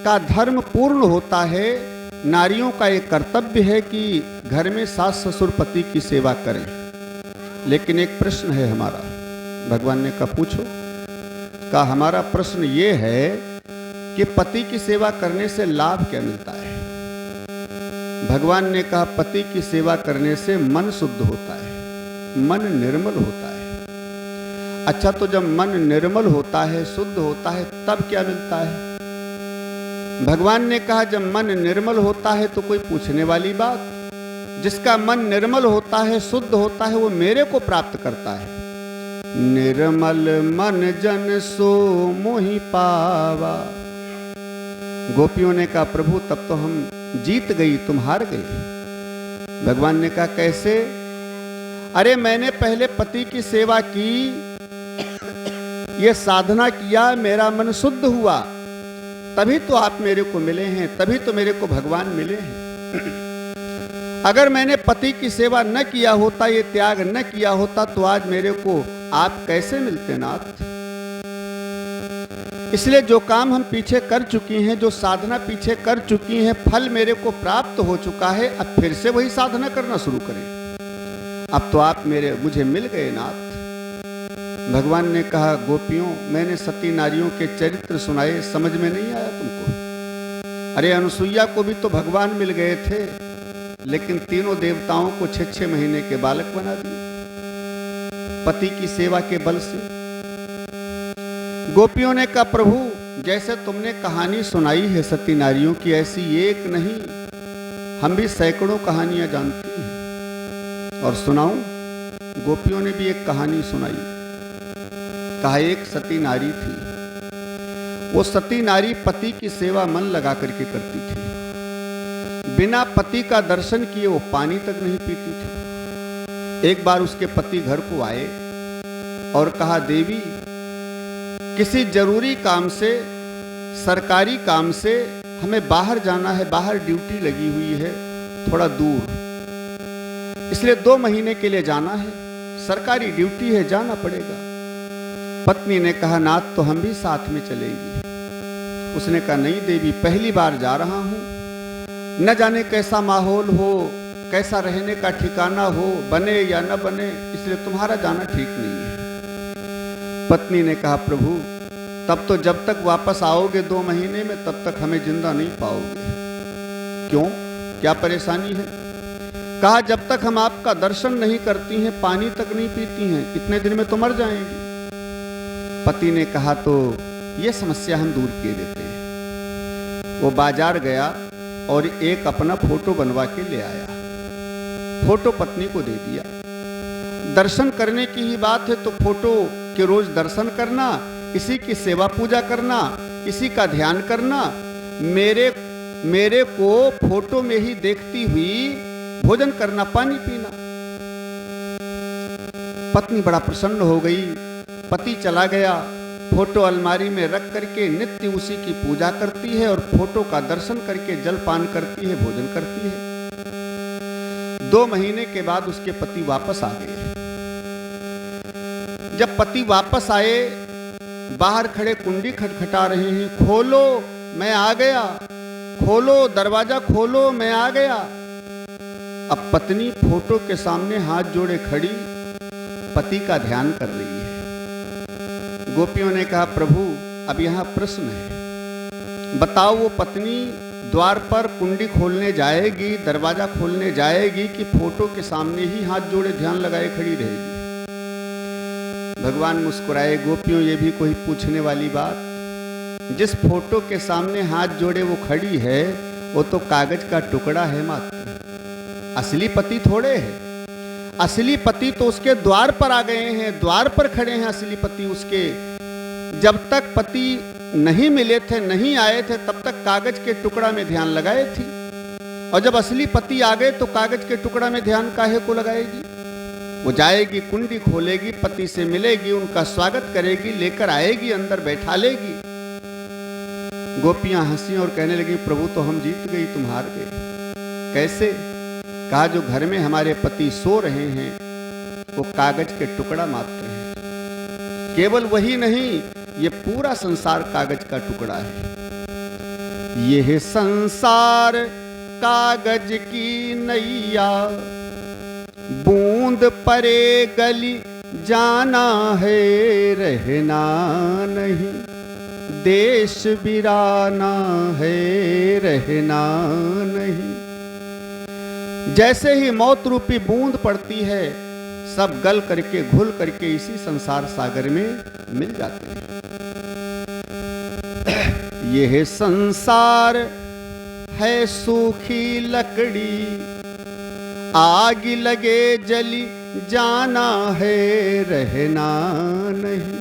Speaker 1: का धर्म पूर्ण होता है। नारियों का एक कर्तव्य है कि घर में सास ससुर पति की सेवा करें। लेकिन एक प्रश्न है हमारा। भगवान ने कहा पूछो। का हमारा प्रश्न ये है कि पति की सेवा करने से लाभ क्या मिलता है। भगवान ने कहा पति की सेवा करने से मन शुद्ध होता है, मन निर्मल होता है। अच्छा, तो जब मन निर्मल होता है, शुद्ध होता है, तब क्या मिलता है। भगवान ने कहा जब मन निर्मल होता है तो कोई पूछने वाली बात। जिसका मन निर्मल होता है, शुद्ध होता है, वो मेरे को प्राप्त करता है। निर्मल मन जन सो मोहि पावा। गोपियों ने कहा प्रभु तब तो हम जीत गई, तुम हार गई। भगवान ने कहा कैसे। अरे मैंने पहले पति की सेवा की, ये साधना किया, मेरा मन शुद्ध हुआ, तभी तो आप मेरे को मिले हैं, तभी तो मेरे को भगवान मिले हैं। अगर मैंने पति की सेवा न किया होता, ये त्याग न किया होता, तो आज मेरे को आप कैसे मिलते नाथ। इसलिए जो काम हम पीछे कर चुकी हैं, जो साधना पीछे कर चुकी हैं, फल मेरे को प्राप्त हो चुका है। अब फिर से वही साधना करना शुरू करें। अब तो आप मुझे मिल गए नाथ। भगवान ने कहा गोपियों मैंने सती नारियों के चरित्र सुनाए, समझ में नहीं आया तुमको। अरे अनुसुईया को भी तो भगवान मिल गए थे, लेकिन तीनों देवताओं को 6-6 महीने के बालक बना दिए पति की सेवा के बल से। गोपियों ने कहा प्रभु जैसे तुमने कहानी सुनाई है सती नारियों की, ऐसी एक नहीं, हम भी सैकड़ों कहानियां जानती हैं। और सुनाऊं, गोपियों ने भी एक कहानी सुनाई। कहा एक सती नारी थी। वो सती नारी पति की सेवा मन लगा करके करती थी। बिना पति का दर्शन किए वो पानी तक नहीं पीती थी। एक बार उसके पति घर को आए और कहा, देवी किसी जरूरी काम से, सरकारी काम से हमें बाहर जाना है, बाहर ड्यूटी लगी हुई है थोड़ा दूर, इसलिए 2 महीने के लिए जाना है, सरकारी ड्यूटी है, जाना पड़ेगा। पत्नी ने कहा, नाथ तो हम भी साथ में चलेंगे। उसने कहा, नहीं देवी, पहली बार जा रहा हूं, न जाने कैसा माहौल हो, कैसा रहने का ठिकाना हो, बने या न बने, इसलिए तुम्हारा जाना ठीक नहीं है। पत्नी ने कहा, प्रभु तब तो जब तक वापस आओगे 2 महीने में, तब तक हमें जिंदा नहीं पाओगे। क्यों, क्या परेशानी है? कहा, जब तक हम आपका दर्शन नहीं करती हैं, पानी तक नहीं पीती हैं, इतने दिन में तो मर जाएंगी। पति ने कहा, तो ये समस्या हम दूर किए देते हैं। वो बाजार गया और एक अपना फोटो बनवा के ले आया, फोटो पत्नी को दे दिया। दर्शन करने की ही बात है तो फोटो के रोज दर्शन करना, इसी की सेवा पूजा करना, इसी का ध्यान करना, मेरे को फोटो में ही देखती हुई भोजन करना, पानी पीना। पत्नी बड़ा प्रसन्न हो गई। पति चला गया, फोटो अलमारी में रख करके नित्य उसी की पूजा करती है और फोटो का दर्शन करके जलपान करती है, भोजन करती है। 2 महीने के बाद उसके पति वापस आ गए। जब पति वापस आए, बाहर खड़े कुंडी खटखटा रहे हैं, खोलो मैं आ गया, खोलो दरवाजा खोलो मैं आ गया। अब पत्नी फोटो के सामने हाथ जोड़े खड़ी पति का ध्यान कर रही है। गोपियों ने कहा, प्रभु अब यहां प्रश्न है, बताओ वो पत्नी द्वार पर कुंडी खोलने जाएगी, दरवाजा खोलने जाएगी कि फोटो के सामने ही हाथ जोड़े ध्यान लगाए खड़ी रहेगी? भगवान मुस्कुराए, गोपियों ये भी कोई पूछने वाली बात? जिस फोटो के सामने हाथ जोड़े वो खड़ी है, वो तो कागज का टुकड़ा है मात्र, असली पति थोड़े है। असली पति तो उसके द्वार पर आ गए हैं, द्वार पर खड़े हैं असली पति उसके। जब तक पति नहीं मिले थे, नहीं आए थे, तब तक कागज के टुकड़ा में ध्यान लगाए थी, और जब असली पति आ गए तो कागज के टुकड़ा में ध्यान काहे को लगाएगी? वो जाएगी, कुंडी खोलेगी, पति से मिलेगी, उनका स्वागत करेगी, लेकर आएगी, अंदर बैठा लेगी। गोपियां हंसी और कहने लगी, प्रभु तो हम जीत गई, तुम हार गए। कैसे? कहा, जो घर में हमारे पति सो रहे हैं वो कागज के टुकड़ा मात्र है। केवल वही नहीं, ये पूरा संसार कागज का टुकड़ा है। यह संसार कागज की नैया, बूंद परे गली जाना है, रहना नहीं देश बिराना है, रहना नहीं। जैसे ही मौत रूपी बूंद पड़ती है, सब गल करके घुल करके इसी संसार सागर में मिल जाते हैं। यह संसार है सूखी लकड़ी, आग लगे जली जाना है, रहना नहीं।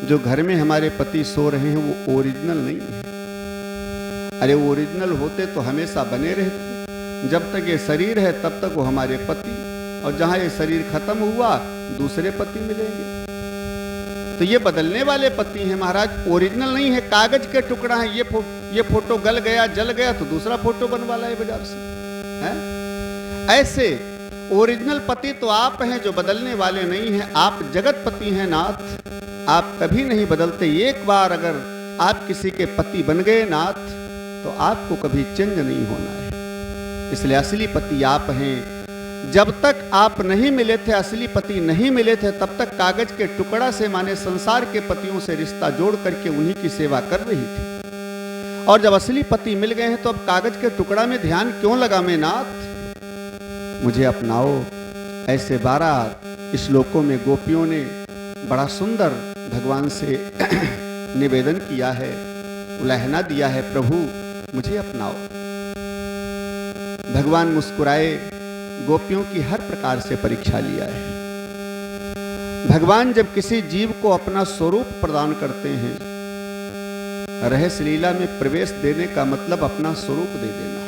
Speaker 1: जो घर में हमारे पति सो रहे हैं वो ओरिजिनल नहीं है। अरे ओरिजिनल होते तो हमेशा बने रहते। जब तक ये शरीर है तब तक वो हमारे पति, और जहां ये शरीर खत्म हुआ दूसरे पति मिलेंगे। तो ये बदलने वाले पति हैं महाराज, ओरिजिनल नहीं है, कागज के टुकड़ा है। ये फोटो गल गया, जल गया तो दूसरा फोटो बनवा लाए बाजार से, है? ऐसे ओरिजिनल पति तो आप हैं जो बदलने वाले नहीं हैं। आप जगत पति हैं नाथ, आप कभी नहीं बदलते। एक बार अगर आप किसी के पति बन गए नाथ, तो आपको कभी चेंज नहीं होना है। इसलिए असली पति आप हैं। जब तक आप नहीं मिले थे, असली पति नहीं मिले थे, तब तक कागज के टुकड़ा से, माने संसार के पतियों से रिश्ता जोड़ करके उन्हीं की सेवा कर रही थी। और जब असली पति मिल गए हैं तो अब कागज के टुकड़ा में ध्यान क्यों लगा मैं नाथ? मुझे अपनाओ। ऐसे 12 श्लोकों में गोपियों ने बड़ा सुंदर भगवान से निवेदन किया है, उलाहना दिया है, प्रभु मुझे अपनाओ। भगवान मुस्कुराए, गोपियों की हर प्रकार से परीक्षा लिया है। भगवान जब किसी जीव को अपना स्वरूप प्रदान करते हैं, रहस्य लीला में प्रवेश देने का मतलब अपना स्वरूप दे देना,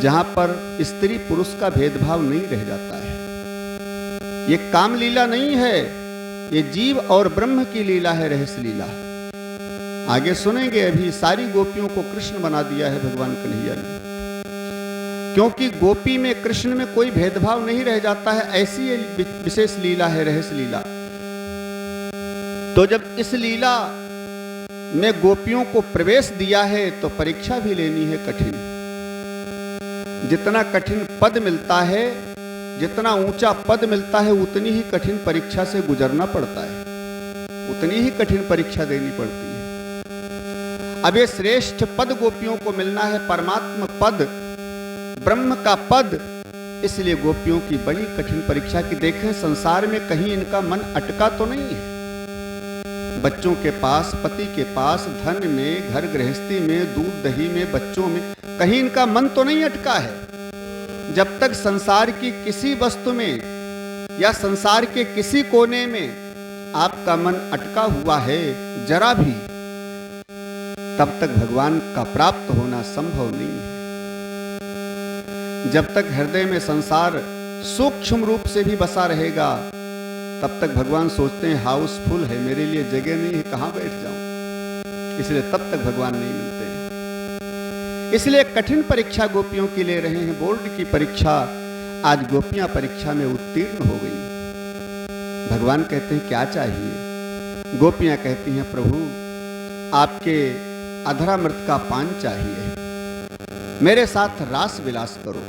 Speaker 1: जहां पर स्त्री पुरुष का भेदभाव नहीं रह जाता है। ये काम लीला नहीं है ये जीव और ब्रह्म की लीला है, रहस्य लीला। आगे सुनेंगे, अभी सारी गोपियों को कृष्ण बना दिया है भगवान कन्हैया ने, क्योंकि गोपी में कृष्ण में कोई भेदभाव नहीं रह जाता है, ऐसी ये विशेष लीला है, रहस्य लीला। तो जब इस लीला में गोपियों को प्रवेश दिया है तो परीक्षा भी लेनी है कठिन। जितना कठिन पद मिलता है, जितना ऊंचा पद मिलता है, उतनी ही कठिन परीक्षा से गुजरना पड़ता है, उतनी ही कठिन परीक्षा देनी पड़ती है। अब ये श्रेष्ठ पद गोपियों को मिलना है, परमात्मा पद, ब्रह्म का पद, इसलिए गोपियों की बड़ी कठिन परीक्षा की देखें संसार में कहीं इनका मन अटका तो नहीं है। बच्चों के पास, पति के पास, धन में, घर गृहस्थी में, दूध दही में, बच्चों में, कहीं इनका मन तो नहीं अटका है। जब तक संसार की किसी वस्तु में या संसार के किसी कोने में आपका मन अटका हुआ है जरा भी, तब तक भगवान का प्राप्त होना संभव नहीं है। जब तक हृदय में संसार सूक्ष्म रूप से भी बसा रहेगा, तब तक भगवान सोचते हैं हाउसफुल है, मेरे लिए जगह नहीं है, कहां बैठ जाऊं, इसलिए तब तक भगवान नहीं मिलते हैं। इसलिए कठिन परीक्षा गोपियों की ले रहे हैं, बोर्ड की परीक्षा। आज गोपियां परीक्षा में उत्तीर्ण हो गई। भगवान कहते हैं क्या चाहिए? गोपियां कहती हैं प्रभु आपके अधरामृत का पान चाहिए, मेरे साथ रास विलास करो।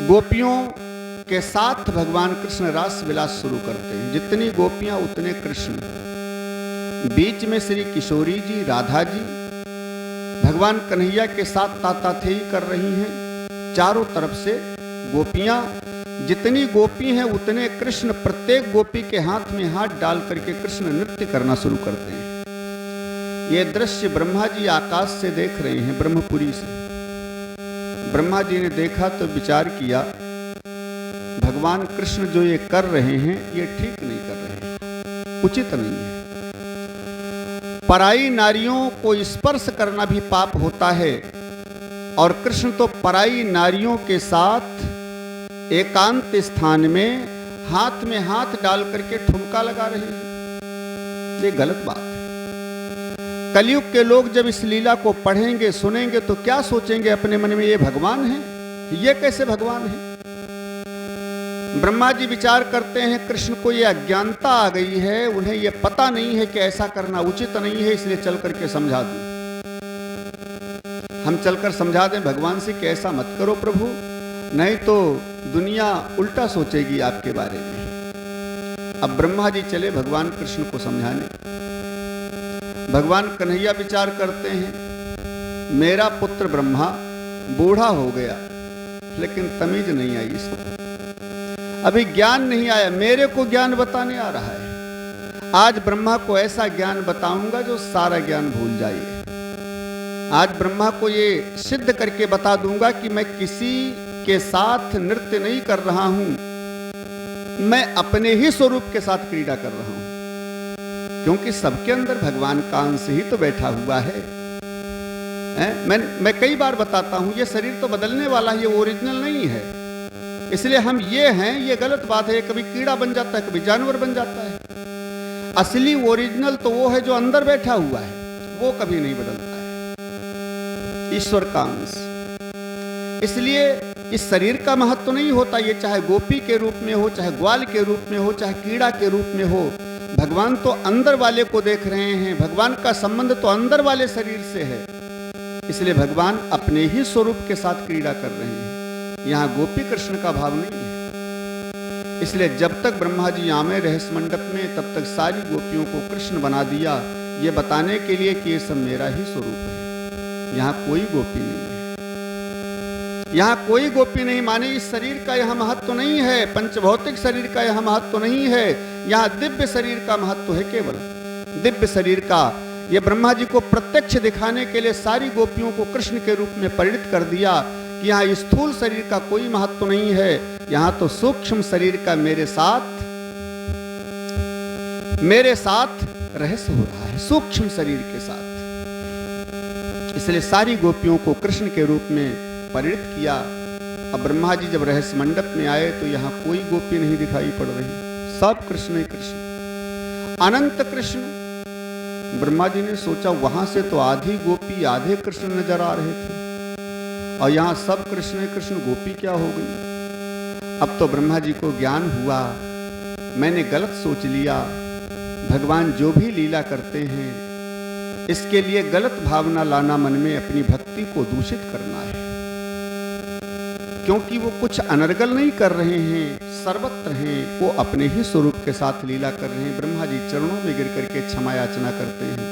Speaker 1: गोपियों के साथ भगवान कृष्ण रास विलास शुरू करते हैं। जितनी गोपियां उतने कृष्ण। बीच में श्री किशोरी जी, राधा जी भगवान कन्हैया के साथ ताताथेई कर रही हैं। चारों तरफ से गोपियां, जितनी गोपी हैं उतने कृष्ण। प्रत्येक गोपी के हाथ में हाथ डाल करके कृष्ण नृत्य करना शुरू करते हैं। ये दृश्य ब्रह्मा जी आकाश से देख रहे हैं, ब्रह्मपुरी से। ब्रह्मा जी ने देखा तो विचार किया, भगवान कृष्ण जो ये कर रहे हैं ये ठीक नहीं कर रहे हैं, उचित नहीं है। पराई नारियों को स्पर्श करना भी पाप होता है, और कृष्ण तो पराई नारियों के साथ एकांत स्थान में हाथ डाल करके ठुमका लगा रहे हैं। ये गलत बात है। कलयुग के लोग जब इस लीला को पढ़ेंगे, सुनेंगे तो क्या सोचेंगे अपने मन में, ये भगवान है, ये कैसे भगवान है? ब्रह्मा जी विचार करते हैं कृष्ण को ये अज्ञानता आ गई है, उन्हें ये पता नहीं है कि ऐसा करना उचित नहीं है, इसलिए चल करके समझा दूं। हम चलकर समझा दें भगवान से कि ऐसा मत करो प्रभु, नहीं तो दुनिया उल्टा सोचेगी आपके बारे में। अब ब्रह्मा जी चले भगवान कृष्ण को समझाने। भगवान कन्हैया विचार करते हैं, मेरा पुत्र ब्रह्मा बूढ़ा हो गया, लेकिन तमीज नहीं आई इसको, अभी ज्ञान नहीं आया, मेरे को ज्ञान बताने आ रहा है। आज ब्रह्मा को ऐसा ज्ञान बताऊंगा जो सारा ज्ञान भूल जाइए। आज ब्रह्मा को ये सिद्ध करके बता दूंगा कि मैं किसी के साथ नृत्य नहीं कर रहा हूं, मैं अपने ही स्वरूप के साथ क्रीड़ा कर रहा हूं, क्योंकि सबके अंदर भगवान का अंश ही तो बैठा हुआ है। मैं कई बार बताता हूं, ये शरीर तो बदलने वाला है, ये ओरिजिनल नहीं है। इसलिए हम ये हैं, ये गलत बात है। कभी कीड़ा बन जाता है, कभी जानवर बन जाता है। असली ओरिजिनल तो वो है जो अंदर बैठा हुआ है, वो कभी नहीं बदलता है, ईश्वर का अंश। इसलिए इस शरीर का महत्व नहीं होता, ये चाहे गोपी के रूप में हो, चाहे ग्वाल के रूप में हो, चाहे कीड़ा के रूप में हो। भगवान तो अंदर वाले को देख रहे हैं, भगवान का संबंध तो अंदर वाले शरीर से है। इसलिए भगवान अपने ही स्वरूप के साथ क्रीड़ा कर रहे हैं, यहां गोपी कृष्ण का भाव नहीं है। इसलिए जब तक ब्रह्मा जी आमे रहस्य मंडप में, तब तक सारी गोपियों को कृष्ण बना दिया, ये बताने के लिए कि ये सब मेरा ही स्वरूप है। यहां कोई गोपी नहीं है, यहां कोई गोपी नहीं। माने इस शरीर का यहां महत्व नहीं है, पंचभौतिक शरीर का यहां महत्व नहीं है, यहां दिव्य शरीर का महत्व है। केवल दिव्य शरीर का ये ब्रह्मा जी को प्रत्यक्ष दिखाने के लिए सारी गोपियों को कृष्ण के रूप में परिणित कर दिया कि यहाँ स्थूल शरीर का कोई महत्व नहीं है, यहाँ तो सूक्ष्म शरीर का मेरे साथ रहस्य हो रहा है, सूक्ष्म शरीर के साथ। इसलिए सारी गोपियों को कृष्ण के रूप में परिणित किया। अब ब्रह्मा जी जब रहस्य मंडप में आए तो यहाँ कोई गोपी नहीं दिखाई पड़ रही, सब कृष्ण ही कृष्ण, अनंत कृष्ण। ब्रह्मा जी ने सोचा वहां से तो आधी गोपी आधे कृष्ण नजर आ रहे थे और यहाँ सब कृष्ण ही कृष्ण, गोपी क्या हो गई। अब तो ब्रह्मा जी को ज्ञान हुआ, मैंने गलत सोच लिया। भगवान जो भी लीला करते हैं इसके लिए गलत भावना लाना मन में, अपनी भक्ति को दूषित करना है, क्योंकि वो कुछ अनर्गल नहीं कर रहे हैं, सर्वत्र हैं, वो अपने ही स्वरूप के साथ लीला कर रहे हैं। ब्रह्मा जी चरणों में गिर करके क्षमा याचना करते हैं,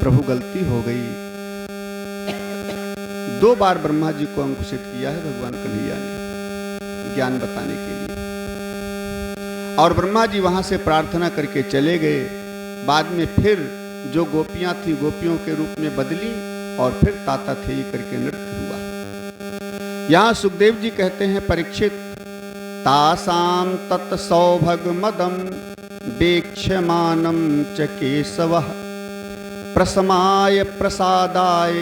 Speaker 1: प्रभु गलती हो गई। 2 बार ब्रह्मा जी को अंकुशित किया है भगवान कन्हैया ने ज्ञान बताने के लिए, और ब्रह्मा जी वहां से प्रार्थना करके चले गए। बाद में फिर जो गोपियां थी गोपियों के रूप में बदली और फिर ताता थे करके नृत्य हुआ। यहां सुखदेव जी कहते हैं, परीक्षित तासाम तत् सौभग मदम वेक्ष्यमानम च केशवः प्रसमाय प्रसादाय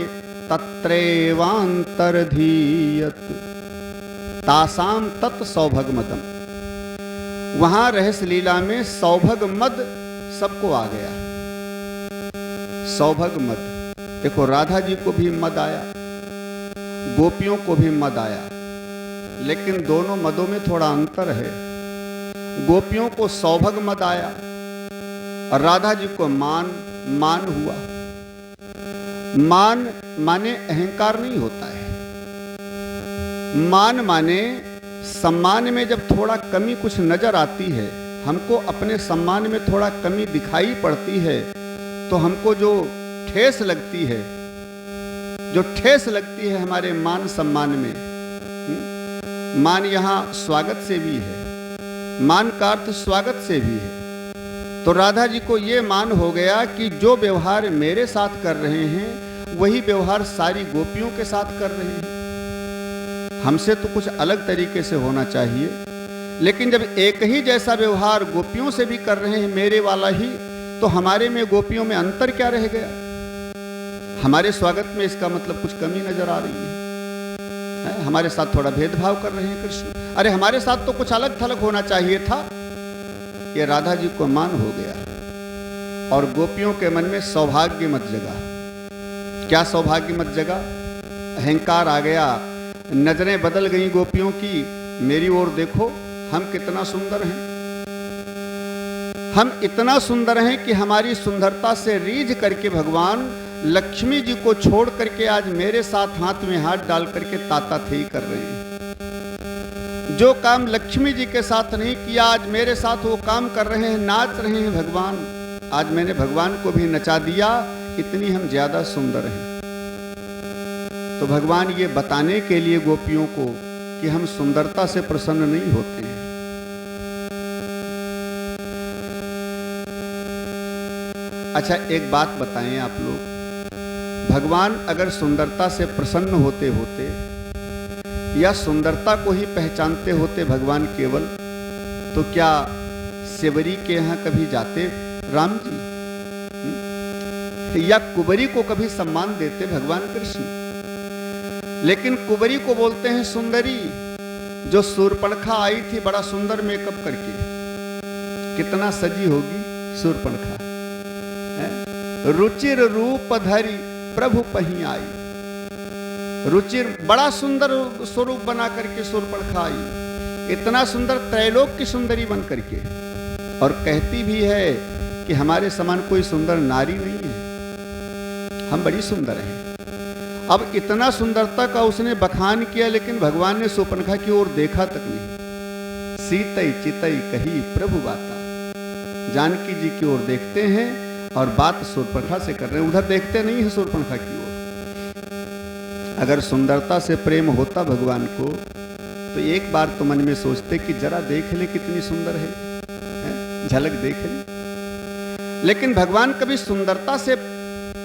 Speaker 1: तत्रैवांतर्धीयत। तासाम तत् सौभग मदम, वहां रहस्य लीला में सौभग मद सबको आ गया। सौभग मद, देखो राधा जी को भी मद आया, गोपियों को भी मद आया, लेकिन दोनों मदों में थोड़ा अंतर है। गोपियों को सौभग मद आया और राधा जी को मान हुआ। मान माने अहंकार नहीं होता है, मान माने सम्मान में जब थोड़ा कमी कुछ नजर आती है, हमको अपने सम्मान में थोड़ा कमी दिखाई पड़ती है तो हमको जो ठेस लगती है, जो ठेस लगती है हमारे मान सम्मान में, मान यहां स्वागत से भी है, मान का अर्थ स्वागत से भी है। तो राधा जी को ये मान हो गया कि जो व्यवहार मेरे साथ कर रहे हैं वही व्यवहार सारी गोपियों के साथ कर रहे हैं। हमसे तो कुछ अलग तरीके से होना चाहिए, लेकिन जब एक ही जैसा व्यवहार गोपियों से भी कर रहे हैं मेरे वाला ही, तो हमारे में गोपियों में अंतर क्या रह गया। हमारे स्वागत में इसका मतलब कुछ कमी नजर आ रही है, हमारे साथ थोड़ा भेदभाव कर रहे हैं कृष्ण। अरे हमारे साथ तो कुछ अलग थलग होना चाहिए था। ये राधा जी को मान हो गया और गोपियों के मन में सौभाग्य मत जगा। क्या सौभाग्य मत जगा? अहंकार आ गया, नजरें बदल गई गोपियों की, मेरी ओर देखो हम कितना सुंदर हैं, हम इतना सुंदर हैं कि हमारी सुंदरता से रीझ करके भगवान लक्ष्मी जी को छोड़ करके आज मेरे साथ हाथ में हाथ डाल करके ताता थे ही कर रहे हैं। जो काम लक्ष्मी जी के साथ नहीं किया आज मेरे साथ वो काम कर रहे हैं, नाच रहे हैं भगवान। आज मैंने भगवान को भी नचा दिया, इतनी हम ज्यादा सुंदर हैं। तो भगवान ये बताने के लिए गोपियों को कि हम सुंदरता से प्रसन्न नहीं होते हैं। अच्छा एक बात बताएं आप लोग, भगवान अगर सुंदरता से प्रसन्न होते होते या सुंदरता को ही पहचानते होते भगवान केवल, तो क्या सेवरी के यहां कभी जाते राम जी, या कुबरी को कभी सम्मान देते भगवान कृष्ण? लेकिन कुबरी को बोलते हैं सुंदरी। जो सूर्पणखा आई थी बड़ा सुंदर मेकअप करके, कितना सजी होगी सूर्पणखा, रुचिर रूप धरी प्रभु पही आई। रुचिर बड़ा सुंदर स्वरूप बना करके सूर्पणखा आई, इतना सुंदर त्रैलोक की सुंदरी बन करके, और कहती भी है कि हमारे समान कोई सुंदर नारी नहीं है, हम बड़ी सुंदर हैं। अब इतना सुंदरता का उसने बखान किया, लेकिन भगवान ने सूर्पणखा की ओर देखा तक नहीं। सीतई चितई कही प्रभु बाता, जानकी जी की ओर देखते हैं और बात सूर्पणखा से कर रहे हैं, उधर देखते नहीं है सूर्पणखा की ओर। अगर सुंदरता से प्रेम होता भगवान को तो एक बार तो मन में सोचते कि जरा देख ले कितनी सुंदर है, झलक देख ले। लेकिन भगवान कभी सुंदरता से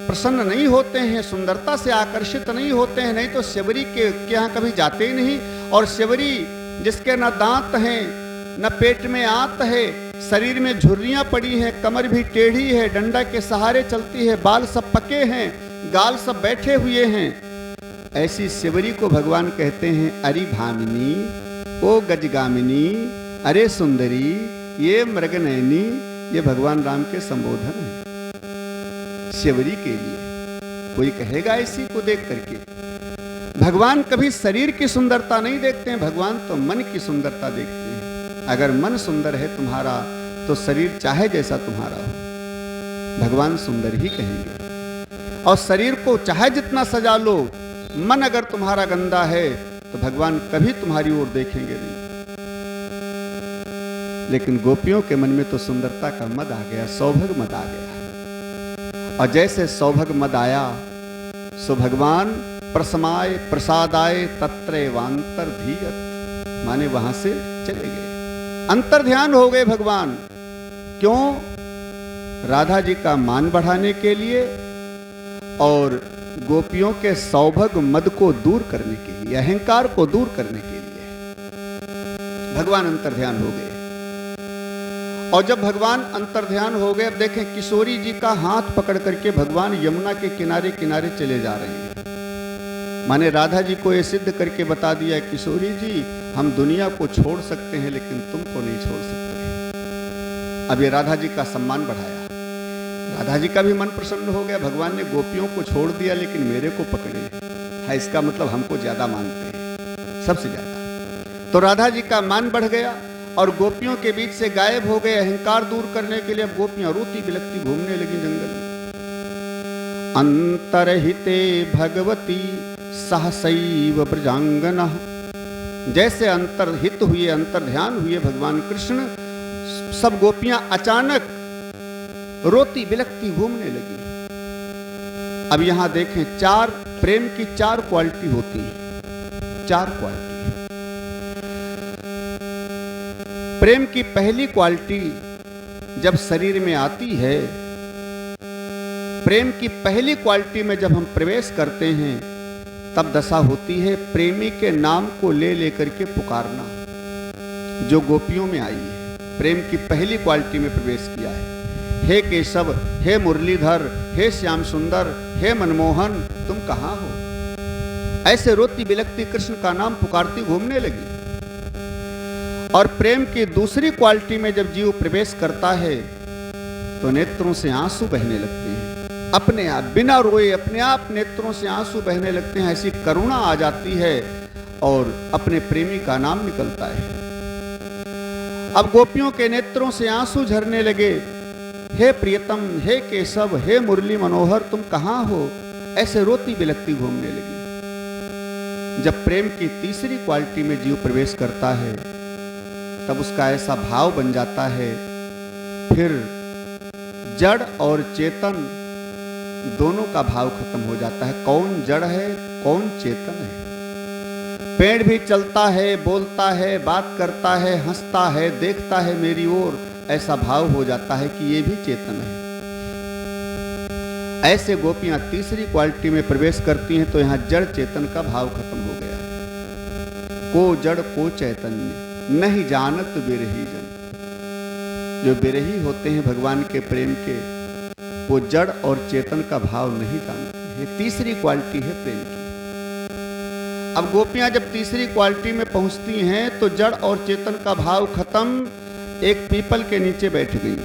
Speaker 1: प्रसन्न नहीं होते हैं, सुंदरता से आकर्षित नहीं होते हैं, नहीं तो सेवरी के यहाँ कभी जाते ही नहीं। और सेवरी जिसके न दांत हैं न पेट में आंत है, शरीर में झुर्रियां पड़ी हैं, कमर भी टेढ़ी है, डंडा के सहारे चलती है, बाल सब पके हैं, गाल सब बैठे हुए हैं, ऐसी शिवरी को भगवान कहते हैं अरि भामिनी, ओ गजगामिनी, अरे सुंदरी, ये मृगनयनी। ये भगवान राम के संबोधन है शिवरी के लिए। कोई कहेगा इसी को देख करके, भगवान कभी शरीर की सुंदरता नहीं देखते हैं, भगवान तो मन की सुंदरता देखते हैं। अगर मन सुंदर है तुम्हारा तो शरीर चाहे जैसा तुम्हारा हो, भगवान सुंदर ही कहेंगे। और शरीर को चाहे जितना सजा लो, मन अगर तुम्हारा गंदा है तो भगवान कभी तुम्हारी ओर देखेंगे नहीं। लेकिन गोपियों के मन में तो सुंदरता का मद आ गया, सौभाग्य मद आ गया। और जैसे सौभाग्य मद आया सो भगवान प्रसमाय प्रसादाय तत्रैवांतर धीयत, माने वहां से चले गए, अंतर ध्यान हो गए भगवान। क्यों? राधा जी का मान बढ़ाने के लिए और गोपियों के सौभाग्य मद को दूर करने के लिए, अहंकार को दूर करने के लिए भगवान अंतर ध्यान हो गए। और जब भगवान अंतर ध्यान हो गए, अब देखें किशोरी जी का हाथ पकड़ करके भगवान यमुना के किनारे किनारे चले जा रहे हैं। माने राधा जी को ये सिद्ध करके बता दिया, किशोरी जी हम दुनिया को छोड़ सकते हैं लेकिन तुमको नहीं छोड़ सकते। अब ये राधा जी का सम्मान बढ़ाया, राधा जी का भी मन प्रसन्न हो गया। भगवान ने गोपियों को छोड़ दिया लेकिन मेरे को पकड़े है, इसका मतलब हमको ज्यादा मानते हैं, सबसे ज्यादा। तो राधा जी का मान बढ़ गया और गोपियों के बीच से गायब हो गए। अहंकार दूर करने के लिए अब गोपियां रोती बिलखती घूमने लगी जंगल में। अंतरहिते भगवती सहसैव ब्रजांगना, जैसे अंतरहित हुए, अंतर ध्यान हुए भगवान कृष्ण, सब गोपियां अचानक रोती बिलखती घूमने लगी। अब यहां देखें, चार प्रेम की चार क्वालिटी होती है, चार क्वालिटी। प्रेम की पहली क्वालिटी जब शरीर में आती है, प्रेम की पहली क्वालिटी में जब हम प्रवेश करते हैं तब दशा होती है प्रेमी के नाम को ले लेकर के पुकारना, जो गोपियों में आई है। प्रेम की पहली क्वालिटी में प्रवेश किया है, हे केशव, हे मुरलीधर, हे श्याम सुंदर, हे मनमोहन, तुम कहां हो? ऐसे रोती बिलखती कृष्ण का नाम पुकारती घूमने लगी। और प्रेम की दूसरी क्वालिटी में जब जीव प्रवेश करता है तो नेत्रों से आंसू बहने लगते हैं, अपने आप बिना रोए अपने आप नेत्रों से आंसू बहने लगते हैं। ऐसी करुणा आ जाती है और अपने प्रेमी का नाम निकलता है। अब गोपियों के नेत्रों से आंसू झरने लगे, हे प्रियतम, हे केशव, हे मुरली मनोहर, तुम कहां हो? ऐसे रोती बिलखती घूमने लगी। जब प्रेम की तीसरी क्वालिटी में जीव प्रवेश करता है तब उसका ऐसा भाव बन जाता है, फिर जड़ और चेतन दोनों का भाव खत्म हो जाता है। कौन जड़ है, कौन चेतन है? पेड़ भी चलता है, बोलता है, बात करता है, हंसता है, देखता है मेरी ओर, ऐसा भाव हो जाता है कि ये भी चेतन है। ऐसे गोपियां तीसरी क्वालिटी में प्रवेश करती हैं तो यहां जड़ चेतन का भाव खत्म हो गया। को जड़ को चैतन्य नहीं जानत बिरही जन, जो बिरही होते हैं भगवान के प्रेम के, वो जड़ और चेतन का भाव नहीं जानते। ये तीसरी क्वालिटी है प्रेम की। अब गोपियां जब तीसरी क्वालिटी में पहुंचती हैं तो जड़ और चेतन का भाव खत्म। एक पीपल के नीचे बैठ गई,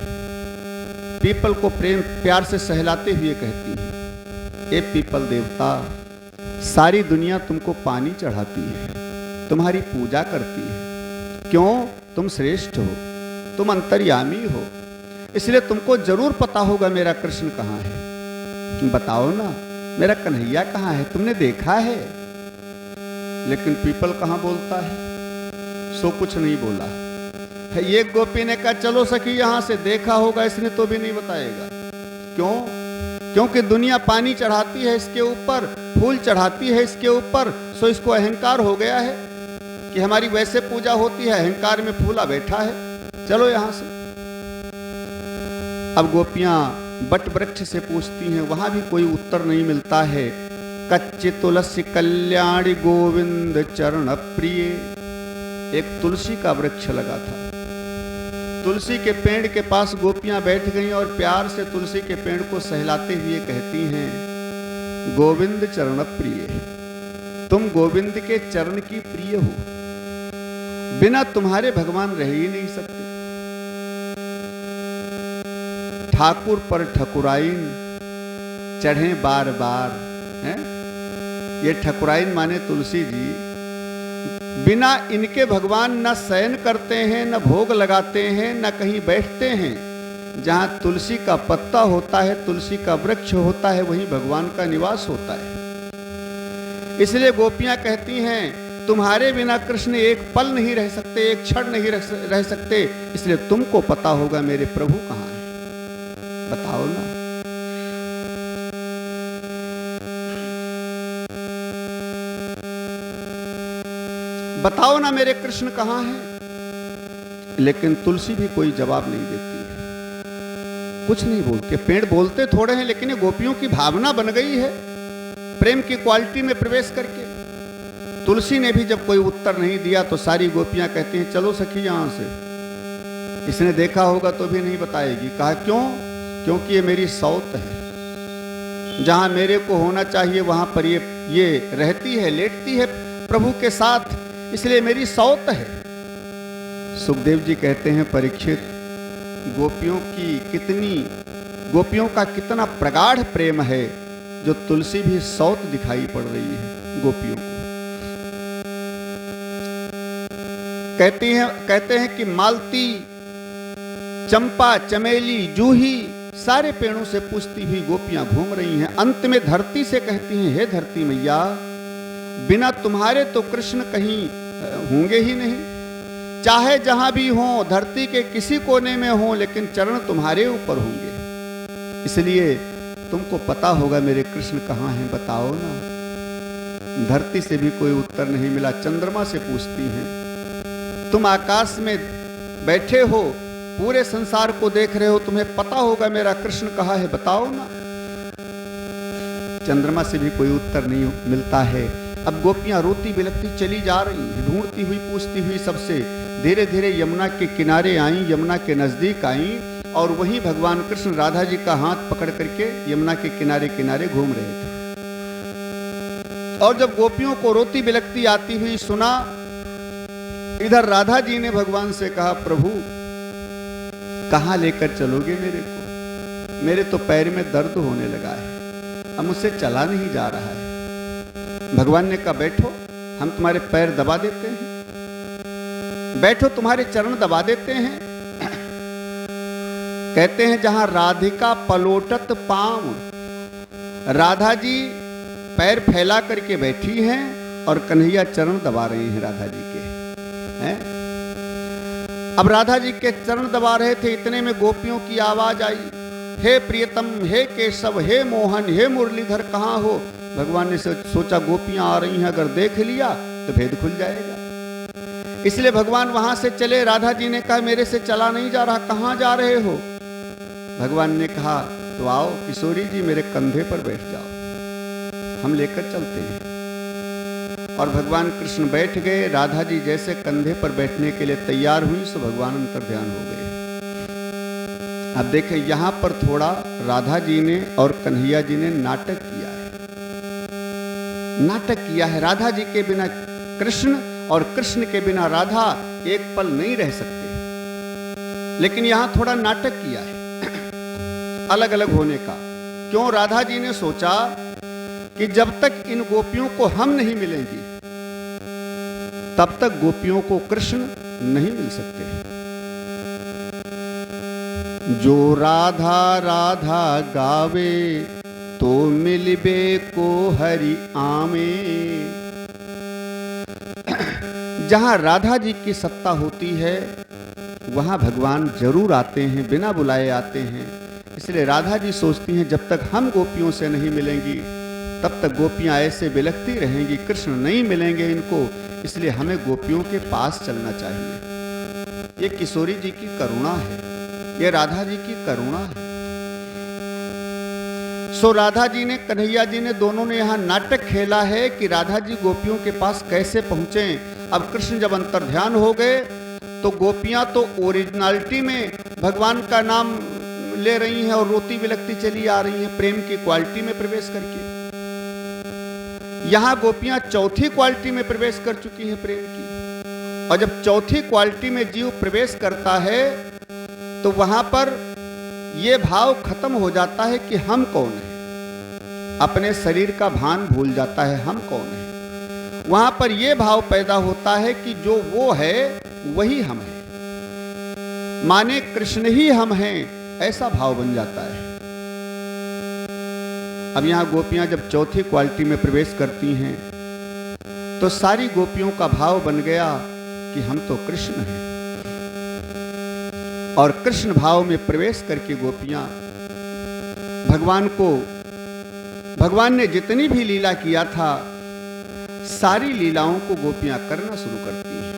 Speaker 1: पीपल को प्रेम प्यार से सहलाते हुए कहती है, ए पीपल देवता, सारी दुनिया तुमको पानी चढ़ाती है, तुम्हारी पूजा करती है। क्यों? तुम श्रेष्ठ हो, तुम अंतर्यामी हो, इसलिए तुमको जरूर पता होगा मेरा कृष्ण कहां है। बताओ ना, मेरा कन्हैया कहां है? तुमने देखा है? लेकिन पीपल कहां बोलता है, सो कुछ नहीं बोला। एक गोपी ने कहा, चलो सखी यहां से, देखा होगा इसने तो भी नहीं बताएगा। क्यों? क्योंकि दुनिया पानी चढ़ाती है इसके ऊपर, फूल चढ़ाती है इसके ऊपर, सो इसको अहंकार हो गया है कि हमारी वैसे पूजा होती है, अहंकार में फूला बैठा है, चलो यहां से। अब गोपियां बट वृक्ष से पूछती हैं, वहां भी कोई उत्तर नहीं मिलता है। कच्चे तुलसी कल्याणी गोविंद चरण प्रिय, एक तुलसी का वृक्ष लगा था, तुलसी के पेड़ के पास गोपियां बैठ गईं और प्यार से तुलसी के पेड़ को सहलाते हुए कहती हैं, गोविंद चरण प्रिय, तुम गोविंद के चरण की प्रिय हो, बिना तुम्हारे भगवान रह ही नहीं सकते। ठाकुर पर ठकुराइन चढ़े बार बार, हैं? ये ठकुराइन माने तुलसी जी, बिना इनके भगवान न शयन करते हैं, न भोग लगाते हैं, न कहीं बैठते हैं। जहां तुलसी का पत्ता होता है, तुलसी का वृक्ष होता है, वहीं भगवान का निवास होता है। इसलिए गोपियां कहती हैं तुम्हारे बिना कृष्ण एक पल नहीं रह सकते, एक क्षण नहीं रह सकते। इसलिए तुमको पता होगा मेरे प्रभु कहां हैं, बताओ ना। बताओ ना मेरे कृष्ण कहां हैं। लेकिन तुलसी भी कोई जवाब नहीं देती है, कुछ नहीं बोलते। पेड़ बोलते थोड़े हैं, लेकिन ये गोपियों की भावना बन गई है प्रेम की क्वालिटी में प्रवेश करके। तुलसी ने भी जब कोई उत्तर नहीं दिया तो सारी गोपियां कहती हैं चलो सखी यहां से। इसने देखा होगा तो भी नहीं बताएगी। कहा क्यों? क्योंकि ये मेरी सौत है, जहां मेरे को होना चाहिए वहां पर ये रहती है, लेटती है प्रभु के साथ, इसलिए मेरी सौत है। सुखदेव जी कहते हैं परीक्षित, गोपियों का कितना प्रगाढ़ प्रेम है, जो तुलसी भी सौत दिखाई पड़ रही है गोपियों को। कहते हैं कि मालती, चंपा, चमेली, जूही, सारे पेड़ों से पूछती हुई गोपियां घूम रही हैं। अंत में धरती से कहती हैं हे धरती मैया, बिना तुम्हारे तो कृष्ण कहीं होंगे ही नहीं। चाहे जहां भी हो, धरती के किसी कोने में हो, लेकिन चरण तुम्हारे ऊपर होंगे। इसलिए तुमको पता होगा मेरे कृष्ण कहां हैं, बताओ ना। धरती से भी कोई उत्तर नहीं मिला। चंद्रमा से पूछती हैं, तुम आकाश में बैठे हो, पूरे संसार को देख रहे हो, तुम्हें पता होगा मेरा कृष्ण कहां है, बताओ ना। चंद्रमा से भी कोई उत्तर नहीं मिलता है। अब गोपियां रोती बिलखती चली जा रही हैं, ढूंढती हुई पूछती हुई सबसे। धीरे धीरे यमुना के किनारे आई, यमुना के नजदीक आई, और वहीं भगवान कृष्ण राधा जी का हाथ पकड़ करके यमुना के किनारे किनारे घूम रहे थे। और जब गोपियों को रोती बिलखती आती हुई सुना, इधर राधा जी ने भगवान से कहा प्रभु कहां लेकर चलोगे मेरे को, मेरे तो पैर में दर्द होने लगा है, अब मुझसे चला नहीं जा रहा है। भगवान ने कहा बैठो, हम तुम्हारे पैर दबा देते हैं, बैठो तुम्हारे चरण दबा देते हैं। कहते हैं जहां राधिका पलोटत पांव, राधा जी पैर फैला करके बैठी हैं और कन्हैया चरण दबा रहे हैं राधा जी के, हैं? अब राधा जी के चरण दबा रहे थे, इतने में गोपियों की आवाज आई, हे प्रियतम, हे केशव, हे मोहन, हे मुरलीधर कहां हो। भगवान ने सोचा गोपियां आ रही हैं, अगर देख लिया तो भेद खुल जाएगा। इसलिए भगवान वहां से चले। राधा जी ने कहा मेरे से चला नहीं जा रहा, कहां जा रहे हो। भगवान ने कहा तो आओ किशोरी जी, मेरे कंधे पर बैठ जाओ, हम लेकर चलते हैं। और भगवान कृष्ण बैठ गए। राधा जी जैसे कंधे पर बैठने के लिए तैयार हुई, सो भगवान अंतर्ध्यान हो गए। अब देखें यहां पर थोड़ा राधा जी ने और कन्हैया जी ने नाटक किया है, नाटक किया है। राधा जी के बिना कृष्ण और कृष्ण के बिना राधा एक पल नहीं रह सकते, लेकिन यहां थोड़ा नाटक किया है अलग अलग होने का। क्यों? राधा जी ने सोचा कि जब तक इन गोपियों को हम नहीं मिलेंगी, तब तक गोपियों को कृष्ण नहीं मिल सकते। जो राधा राधा गावे, तो मिलबे को हरि आमे। जहां राधा जी की सत्ता होती है, वहां भगवान जरूर आते हैं, बिना बुलाए आते हैं। इसलिए राधा जी सोचती हैं जब तक हम गोपियों से नहीं मिलेंगी, तब तक गोपियां ऐसे बिलखती रहेंगी, कृष्ण नहीं मिलेंगे इनको, इसलिए हमें गोपियों के पास चलना चाहिए। ये किशोरी जी की करुणा है, ये राधा जी की करुणा है। सो राधा जी ने, कन्हैया जी ने, दोनों ने यहां नाटक खेला है कि राधा जी गोपियों के पास कैसे पहुंचे। अब कृष्ण जब अंतर्ध्यान हो गए तो गोपियां तो ओरिजिनलिटी में भगवान का नाम ले रही हैं और रोती बिलखती चली आ रही हैं, प्रेम की क्वालिटी में प्रवेश करके। यहां गोपियां चौथी क्वालिटी में प्रवेश कर चुकी हैं प्रेम की। और जब चौथी क्वालिटी में जीव प्रवेश करता है तो वहां पर यह भाव खत्म हो जाता है कि हम कौन है। अपने शरीर का भान भूल जाता है, हम कौन है। वहां पर यह भाव पैदा होता है कि जो वो है वही हम है, माने कृष्ण ही हम हैं, ऐसा भाव बन जाता है। अब यहां गोपियां जब चौथी क्वालिटी में प्रवेश करती हैं तो सारी गोपियों का भाव बन गया कि हम तो कृष्ण हैं। और कृष्ण भाव में प्रवेश करके गोपियां भगवान ने जितनी भी लीला किया था सारी लीलाओं को गोपियां करना शुरू करती हैं।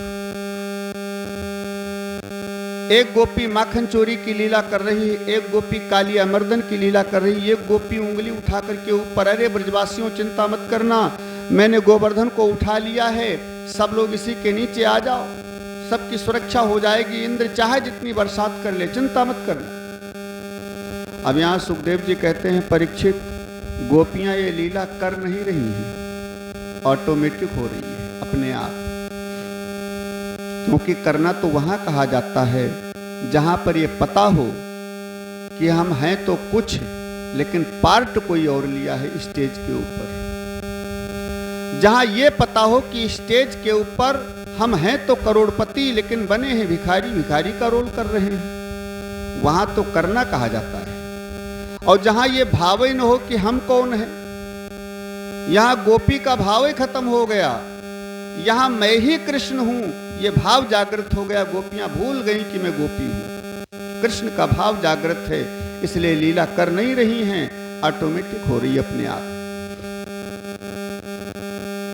Speaker 1: एक गोपी माखन चोरी की लीला कर रही है, एक गोपी कालिया मर्दन की लीला कर रही है, एक गोपी उंगली उठा करके ऊपर, अरे ब्रजवासियों चिंता मत करना, मैंने गोवर्धन को उठा लिया है, सब लोग इसी के नीचे आ जाओ, सबकी सुरक्षा हो जाएगी, इंद्र चाहे जितनी बरसात कर ले, चिंता मत करना। अब यहां सुखदेव जी कहते हैं, परीक्षित, गोपियां ये लीला कर नहीं रही हैं, ऑटोमेटिक हो रही है अपने आप। क्योंकि करना तो वहां कहा जाता है जहां पर ये पता हो कि हम हैं तो कुछ, लेकिन पार्ट कोई और लिया है स्टेज के ऊपर। जहां ये पता हो कि स्टेज के ऊपर हम हैं तो करोड़पति, लेकिन बने हैं भिखारी, भिखारी का रोल कर रहे हैं, वहां तो करना कहा जाता है। और जहां ये भाव ही न हो कि हम कौन हैं, यहां गोपी का भाव ही खत्म हो गया, यहां मैं ही कृष्ण हूं, ये भाव जागृत हो गया। गोपियां भूल गई कि मैं गोपी हूं, कृष्ण का भाव जागृत है, इसलिए लीला कर नहीं रही हैं, ऑटोमेटिक हो रही अपने आप।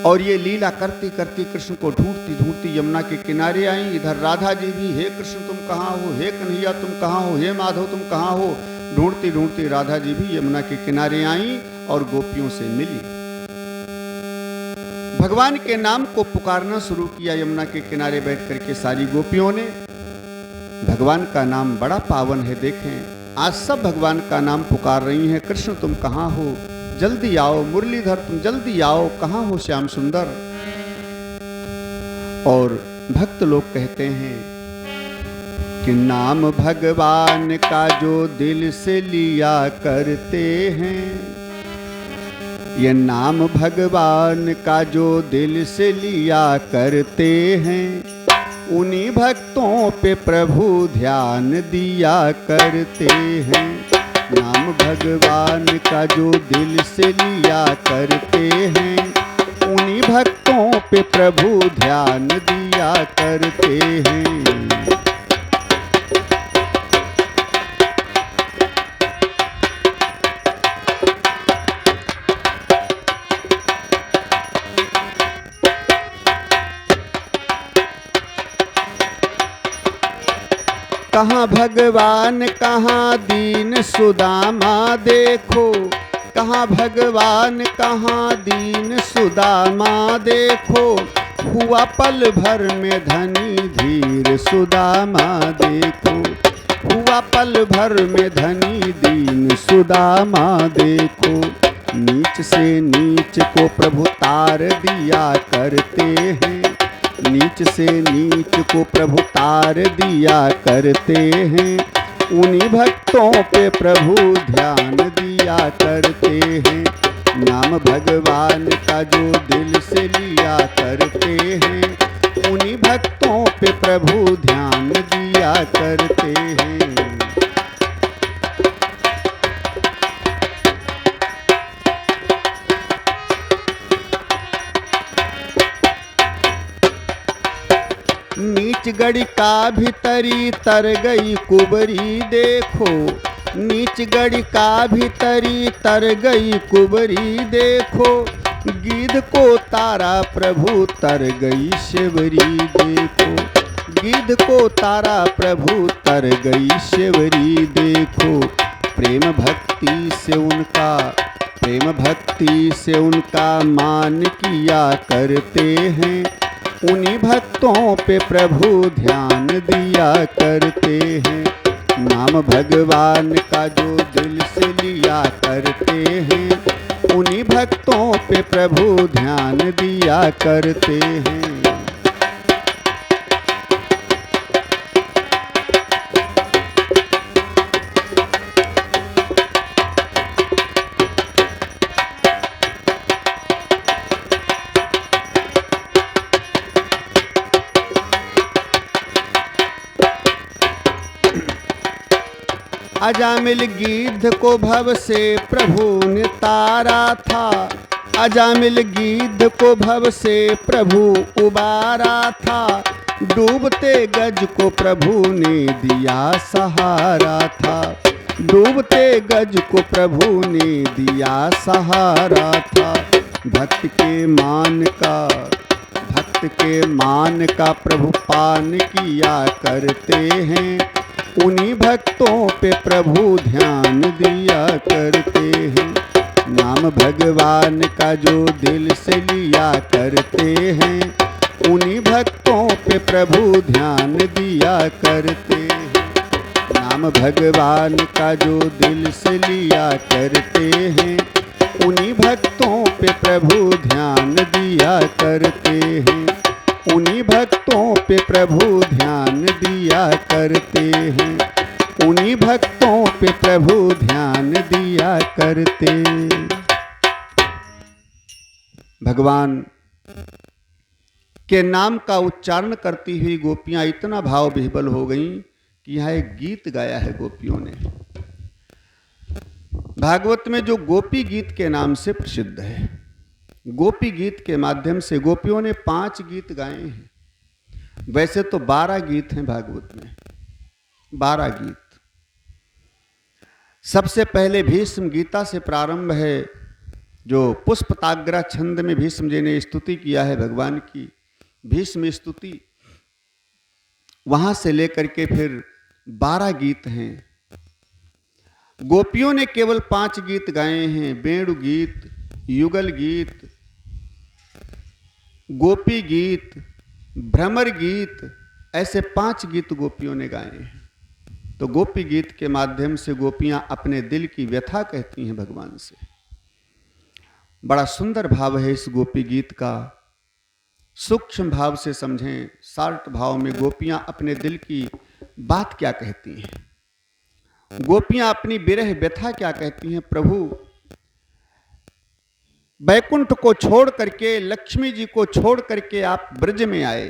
Speaker 1: और ये लीला करती करती कृष्ण को ढूंढती ढूंढती यमुना के किनारे आई। इधर राधा जी भी, हे कृष्ण तुम कहाँ हो, हे कन्हैया तुम कहाँ हो, हे माधव तुम कहाँ हो। ढूंढती ढूंढती राधा जी भी यमुना के किनारे आई और गोपियों से मिली। भगवान के नाम को पुकारना शुरू किया यमुना के किनारे बैठ करके सारी गोपियों ने। भगवान का नाम बड़ा पावन है, देखें आज सब भगवान का नाम पुकार रही हैं। कृष्ण तुम कहाँ हो, जल्दी आओ, मुरलीधर तुम जल्दी आओ, कहाँ हो श्याम सुंदर। और भक्त लोग कहते हैं कि नाम भगवान का जो दिल से लिया करते हैं, ये नाम भगवान का जो दिल से लिया करते हैं, उन्हीं भक्तों पे प्रभु ध्यान दिया करते हैं। नाम भगवान का जो दिल से लिया करते हैं, उन्हीं भक्तों पे प्रभु ध्यान दिया करते हैं। कहाँ भगवान कहाँ दीन सुदामा देखो, कहाँ भगवान कहाँ दीन सुदामा देखो, हुआ पल भर में धनी धीर सुदामा देखो, हुआ पल भर में धनी दीन सुदामा देखो। नीच से नीच को प्रभु तार दिया करते हैं, नीच से नीच को प्रभु तार दिया करते हैं, उन्हीं भक्तों पे प्रभु ध्यान दिया करते हैं। नाम भगवान का जो दिल से लिया करते हैं, उन्हीं भक्तों पे प्रभु ध्यान दिया करते हैं। नीच गढ़ी का भीतरी तर गई कुबरी देखो, नीच गढ़ी का भीतरी तर गई कुबरी देखो, गीध को तारा प्रभु तर गई शिवरी देखो, गीध को तारा प्रभु तर गई शिवरी देखो। प्रेम भक्ति से उनका मान किया करते हैं, उन्हीं भक्तों पे प्रभु ध्यान दिया करते हैं। नाम भगवान का जो दिल से लिया करते हैं, उन्हीं भक्तों पे प्रभु ध्यान दिया करते हैं। अजामिल गिद्ध को भव से प्रभु ने तारा था, अजामिल गिद्ध को भव से प्रभु उबारा था, डूबते गज को प्रभु ने दिया सहारा था, डूबते गज को प्रभु ने दिया सहारा था। भक्त के मान का प्रभु पान किया करते हैं, उन्हीं भक्तों पे प्रभु ध्यान दिया करते हैं। नाम भगवान का जो दिल से लिया करते हैं, उन्हीं भक्तों पे प्रभु ध्यान दिया करते हैं। नाम भगवान का जो दिल से लिया करते हैं, उन्हीं भक्तों पे प्रभु ध्यान दिया करते हैं, उन्हीं भक्तों पे प्रभु ध्यान दिया करते हैं, उन्हीं भक्तों पे प्रभु ध्यान दिया करते। भगवान के नाम का उच्चारण करती हुई गोपियां इतना भाव विह्वल हो गईं कि यहां एक गीत गाया है गोपियों ने। भागवत में जो गोपी गीत के नाम से प्रसिद्ध है, गोपी गीत के माध्यम से गोपियों ने 5 गीत गाए हैं। वैसे तो 12 गीत हैं भागवत में, 12 गीत। सबसे पहले भीष्म गीता से प्रारंभ है, जो पुष्पताग्रा छंद में भीष्म जी ने स्तुति किया है भगवान की, भीष्म स्तुति। वहां से लेकर के फिर 12 गीत हैं। गोपियों ने केवल 5 गीत गाए हैं, वेणु गीत, युगल गीत, गोपी गीत, भ्रमर गीत, ऐसे 5 गीत गोपियों ने गाए हैं। तो गोपी गीत के माध्यम से गोपियां अपने दिल की व्यथा कहती हैं भगवान से। बड़ा सुंदर भाव है इस गोपी गीत का, सूक्ष्म भाव से समझें। शार्ट भाव में गोपियां अपने दिल की बात क्या कहती हैं, गोपियां अपनी विरह व्यथा क्या कहती हैं। प्रभु बैकुंठ को छोड़ करके, लक्ष्मी जी को छोड़ करके आप ब्रज में आए,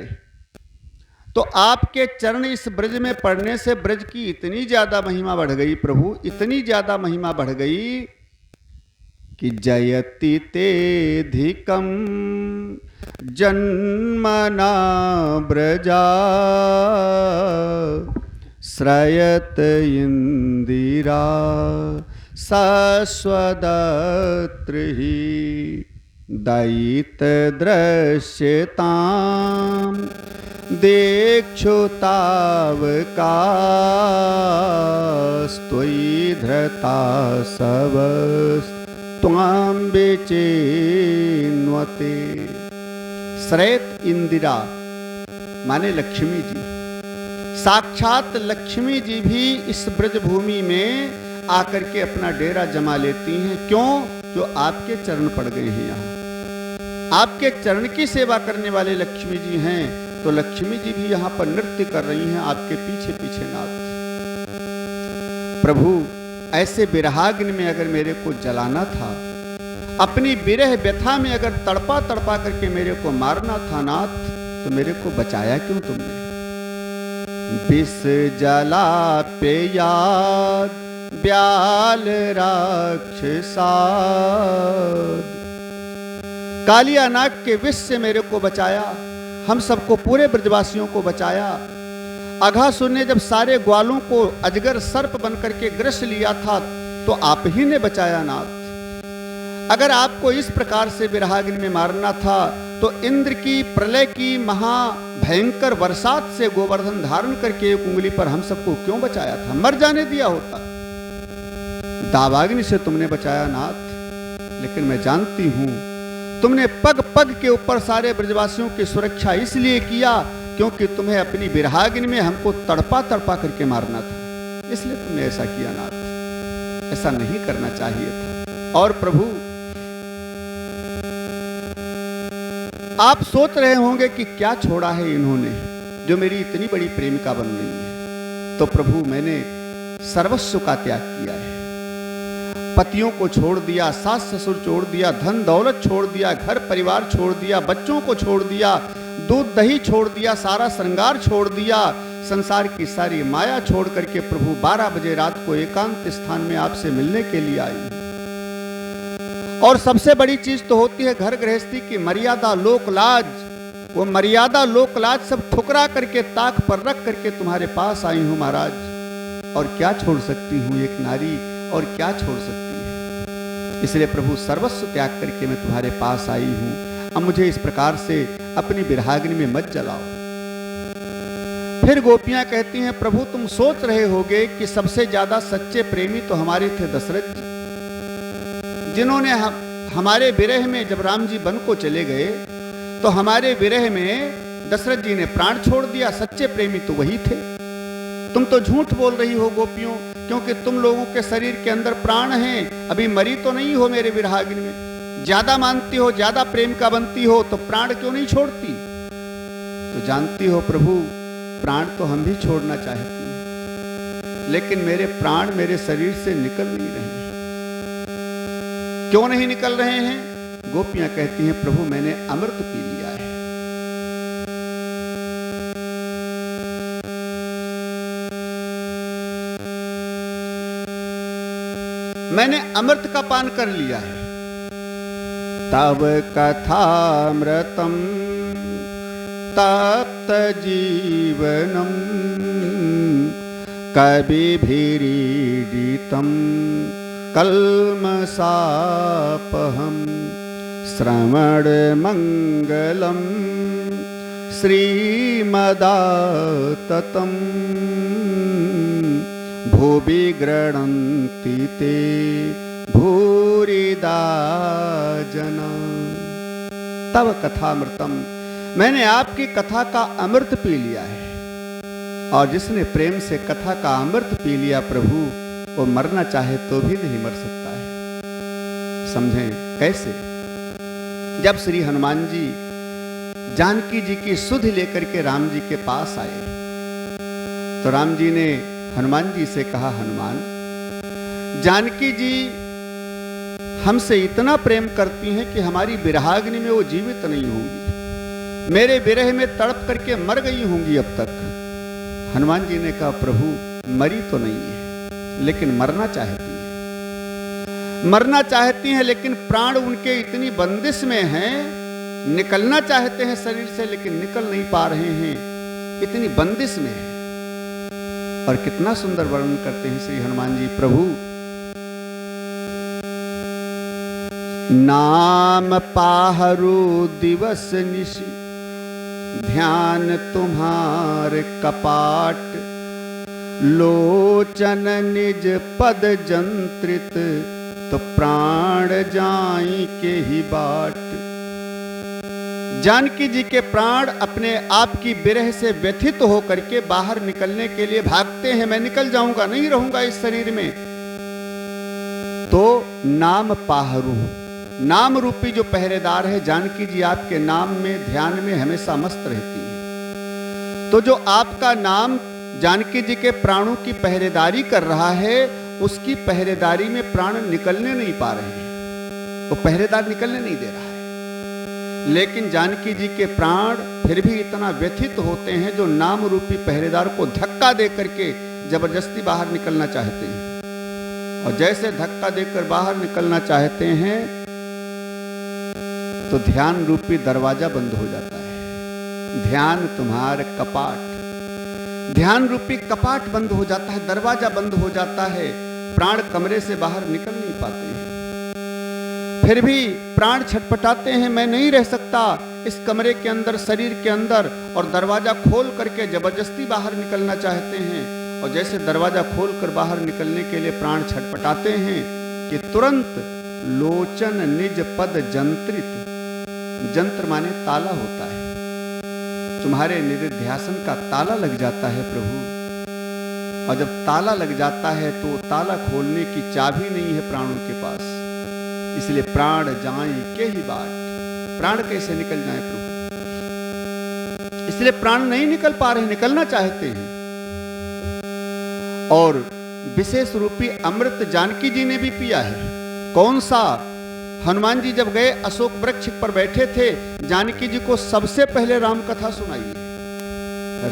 Speaker 1: तो आपके चरण इस ब्रज में पड़ने से ब्रज की इतनी ज्यादा महिमा बढ़ गई प्रभु, इतनी ज्यादा महिमा बढ़ गई कि जयति तेधिकम जन्मना ब्रजा श्रयत इंदिरा सस्वदत्र ही दयित दृश्यताम देक्षुतावकास्त्वयि धृता सवस्त्वां बेचेन्वते। श्रयत इंदिरा माने लक्ष्मी जी, साक्षात लक्ष्मी जी भी इस ब्रज भूमि में आकर के अपना डेरा जमा लेती हैं। क्यों? जो आपके चरण पड़ गए हैं यहाँ, आपके चरण की सेवा करने वाले लक्ष्मी जी हैं, तो लक्ष्मी जी भी यहाँ पर नृत्य कर रही हैं आपके पीछे पीछे नाथ। प्रभु ऐसे विरहाग्नि में अगर मेरे को जलाना था, अपनी विरह व्यथा में अगर तड़पा तड़पा करके मेरे को मारना था नाथ, तो मेरे को बचाया क्यों तुमने? विष जला पे याद ब्याल राक्षसाद, कालिया नाग के विष से मेरे को बचाया, हम सबको पूरे ब्रजवासियों को बचाया। अघासुर ने जब सारे ग्वालों को अजगर सर्प बन करके ग्रस लिया था, तो आप ही ने बचाया नाथ। अगर आपको इस प्रकार से विरहाग्नि में मारना था, तो इंद्र की प्रलय की महा भयंकर बरसात से गोवर्धन धारण करके एक उंगली पर हम सबको क्यों बचाया था? मर जाने दिया होता। दावाग्नि से तुमने बचाया नाथ, लेकिन मैं जानती हूं तुमने पग पग के ऊपर सारे ब्रजवासियों की सुरक्षा इसलिए किया क्योंकि तुम्हें अपनी विरहाग्नि में हमको तड़पा तड़पा करके मारना था, इसलिए तुमने ऐसा किया नाथ। ऐसा नहीं करना चाहिए था। और प्रभु आप सोच रहे होंगे कि क्या छोड़ा है इन्होंने जो मेरी इतनी बड़ी प्रेमिका बन रही है। तो प्रभु मैंने सर्वस्व का त्याग किया है। पतियों को छोड़ दिया, सास ससुर छोड़ दिया, धन दौलत छोड़ दिया, घर परिवार छोड़ दिया, बच्चों को छोड़ दिया, दूध दही छोड़ दिया, सारा श्रृंगार छोड़ दिया, संसार की सारी माया छोड़ करके प्रभु 12 बजे रात को एकांत स्थान में आपसे मिलने के लिए आई। और सबसे बड़ी चीज तो होती है घर गृहस्थी की मर्यादा, लोक लाज। वो मर्यादा लोक लाज सब ठुकरा करके ताक पर रख करके तुम्हारे पास आई हूं महाराज। और क्या छोड़ सकती हूं एक नारी, और क्या छोड़ सकती है। इसलिए प्रभु सर्वस्व त्याग करके मैं तुम्हारे पास आई हूं। अब मुझे इस प्रकार से अपनी विरहाग्नि में मत जलाओ। फिर गोपियां कहती हैं प्रभु तुम सोच रहे होगे कि सबसे ज्यादा सच्चे प्रेमी तो हमारे थे दशरथ जी, जिन्होंने हमारे विरह में जब राम जी वन को चले गए तो हमारे विरह में दशरथ जी ने प्राण छोड़ दिया। सच्चे प्रेमी तो वही थे। तुम तो झूठ बोल रही हो गोपियों, क्योंकि तुम लोगों के शरीर के अंदर प्राण हैं, अभी मरी तो नहीं हो मेरे विरहाग्नि में। ज्यादा मानती हो, ज्यादा प्रेम का बनती हो तो प्राण क्यों नहीं छोड़ती। तो जानती हो प्रभु प्राण तो हम भी छोड़ना चाहते हैं, लेकिन मेरे प्राण मेरे शरीर से निकल नहीं रहे हैं। क्यों नहीं निकल रहे हैं? गोपियां कहती हैं प्रभु मैंने अमृत पी लिया है। मैंने अमृत का पान कर लिया है। तव कथामृतम तप्त जीवनम कविभिरीडितम कल्मषापहम श्रवण मंगलम श्रीमदाततम भुवि गृह्णन्ति ते भूरिदा जना। तव कथामृतम, मैंने आपकी कथा का अमृत पी लिया है। और जिसने प्रेम से कथा का अमृत पी लिया प्रभु, वो मरना चाहे तो भी नहीं मर सकता है। समझें कैसे? जब श्री हनुमान जी जानकी जी की सुधि लेकर के राम जी के पास आए तो राम जी ने हनुमान जी से कहा, हनुमान जानकी जी हमसे इतना प्रेम करती हैं कि हमारी विरहाग्नि में वो जीवित नहीं होंगी, मेरे विरह में तड़प करके मर गई होंगी अब तक। हनुमान जी ने कहा प्रभु मरी तो नहीं है, लेकिन मरना चाहती है। मरना चाहती हैं लेकिन प्राण उनके इतनी बंदिश में हैं, निकलना चाहते हैं शरीर से लेकिन निकल नहीं पा रहे हैं, इतनी बंदिश में है। और कितना सुंदर वर्णन करते हैं श्री हनुमान जी प्रभु। नाम पाहरु दिवस निशि ध्यान तुम्हार कपाट, लोचन निज पद जंत्रित तो प्राण जाई के ही बाट। जानकी जी के प्राण अपने आप की विरह से व्यथित होकर के बाहर निकलने के लिए भागते हैं। मैं निकल जाऊंगा, नहीं रहूंगा इस शरीर में। तो नाम पाहरू, नाम रूपी जो पहरेदार है, जानकी जी आपके नाम में ध्यान में हमेशा मस्त रहती है। तो जो आपका नाम जानकी जी के प्राणों की पहरेदारी कर रहा है, उसकी पहरेदारी में प्राण निकलने नहीं पा रहे हैं, वो पहरेदार निकलने नहीं दे रहा है। लेकिन जानकी जी के प्राण फिर भी इतना व्यथित होते हैं जो नाम रूपी पहरेदार को धक्का दे करके जबरदस्ती बाहर निकलना चाहते हैं। और जैसे धक्का देकर बाहर निकलना चाहते हैं तो ध्यान रूपी दरवाजा बंद हो जाता है। ध्यान तुम्हारे कपाट, ध्यान रूपी कपाट बंद हो जाता है, दरवाजा बंद हो जाता है, प्राण कमरे से बाहर निकल नहीं पाते हैं। फिर भी प्राण छटपटाते हैं, मैं नहीं रह सकता इस कमरे के अंदर, शरीर के अंदर, और दरवाजा खोल करके जबरदस्ती बाहर निकलना चाहते हैं। और जैसे दरवाजा खोलकर बाहर निकलने के लिए प्राण छटपटाते हैं कि तुरंत लोचन निज पद जंत्रित, जंत्र माने ताला होता है, तुम्हारे निधिध्यासन का ताला लग जाता है प्रभु। और जब ताला लग जाता है तो ताला खोलने की चाबी नहीं है प्राणों के पास, इसलिए प्राण जाई के ही बाट। प्राण कैसे निकल जाए प्रभु? इसलिए प्राण नहीं निकल पा रहे, निकलना चाहते हैं। और विशेष रूपी अमृत जानकी जी ने भी पिया है। कौन सा? हनुमान जी जब गए अशोक वृक्ष पर बैठे थे, जानकी जी को सबसे पहले राम कथा सुनाई।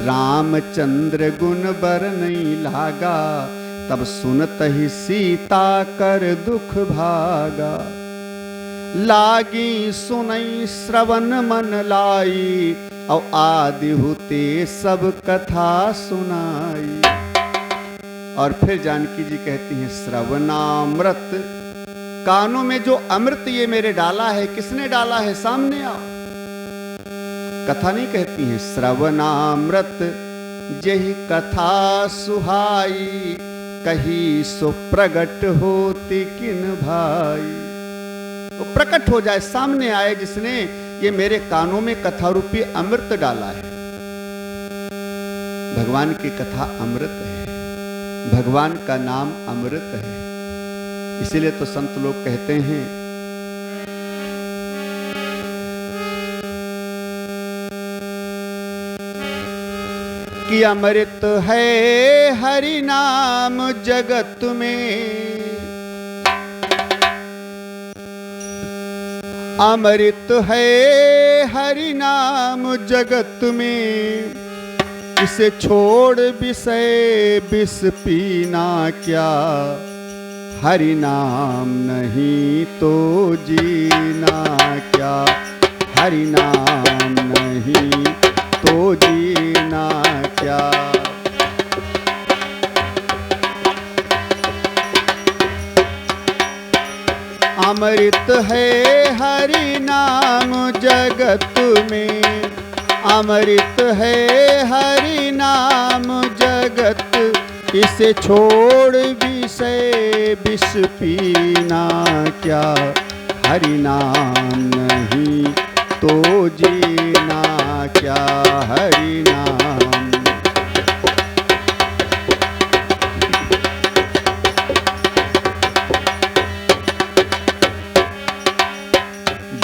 Speaker 1: रामचंद्र गुण बर नहीं लागा, तब सुनत ही सीता कर दुख भागा। लागी सुनई श्रवण मन लाई, और आदि होते सब कथा सुनाई। और फिर जानकी जी कहती हैं श्रवणामृत, कानों में जो अमृत ये मेरे डाला है, किसने डाला है? सामने आओ। कथा नहीं कहती हैं श्रवणामृत यही कथा सुहाई, कही सो प्रगट होती किन भाई। वो प्रकट हो जाए, सामने आए जिसने ये मेरे कानों में कथा रूपी अमृत डाला है। भगवान की कथा अमृत है, भगवान का नाम अमृत है। इसीलिए तो संत लोग कहते हैं कि अमृत है हरि नाम जगत में, अमृत है हरि नाम जगत में। इसे छोड़ विषय विष पीना क्या, हरि नाम नहीं तो जीना क्या, हरि नाम नहीं तो जीना क्या। अमृत है हरि नाम जगत में, अमृत है हरि नाम जगत। इसे छोड़ विषय विष पीना क्या, हरि नाम नहीं तो जीना क्या, हरि नाम।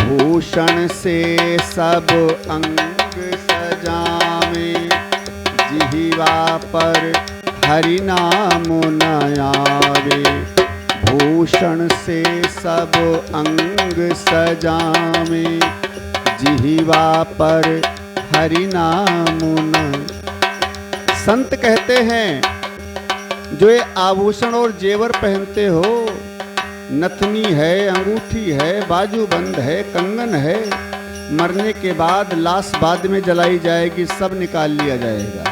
Speaker 1: भूषण से सब अंग सजावे, जिह्वा पर हरि नाम न आवे। भूषण से सब अंग सजावे, जिह्वा पर हरि नाम न। संत कहते हैं जो ये आभूषण और जेवर पहनते हो, नथनी है, अंगूठी है, बाजूबंद है, कंगन है, मरने के बाद लाश बाद में जलाई जाएगी, सब निकाल लिया जाएगा,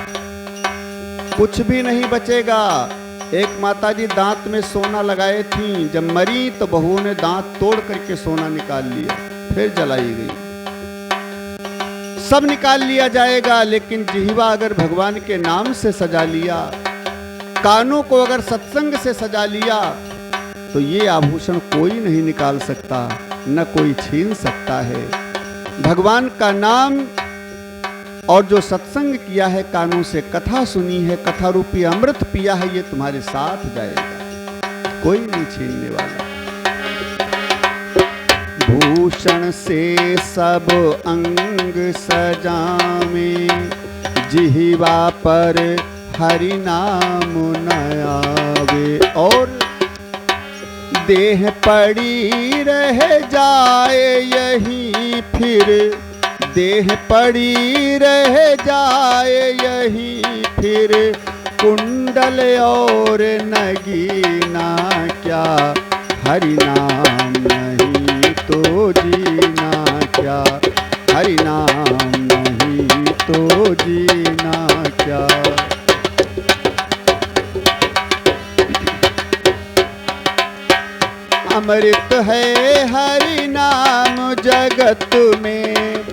Speaker 1: कुछ भी नहीं बचेगा। एक माताजी दांत में सोना लगाए थी, जब मरी तो बहू ने दांत तोड़ करके सोना निकाल लिया, फिर जलाई गई। सब निकाल लिया जाएगा, लेकिन जिह्वा अगर भगवान के नाम से सजा लिया, कानों को अगर सत्संग से सजा लिया, तो ये आभूषण कोई नहीं निकाल सकता, न कोई छीन सकता है। भगवान का नाम और जो सत्संग किया है, कानों से कथा सुनी है, कथा रूपी अमृत पिया है, ये तुम्हारे साथ जाएगा, कोई नहीं छीनने वाला। भूषण से सब अंग सजावे, जिह्वा पर हरि नाम न आवे। और देह पड़ी रह जाए यहीं फिर, देह पड़ी रह जाए यहीं फिर, कुंडल और नगीना क्या, हरि नाम नहीं तो जीना क्या, हरि नाम नहीं तो जीना क्या। अमृत है हरि नाम जगत में,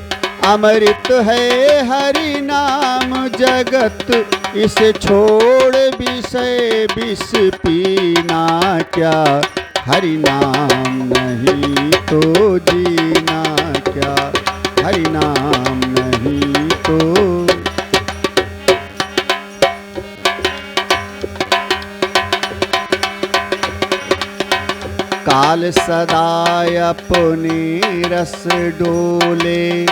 Speaker 1: अमृत है हरि नाम जगत। इसे छोड़ विषय विष पीना क्या, हरि नाम नहीं तो जीना क्या, हरि नाम नहीं तो। काल काल सदा अपने रस डोले,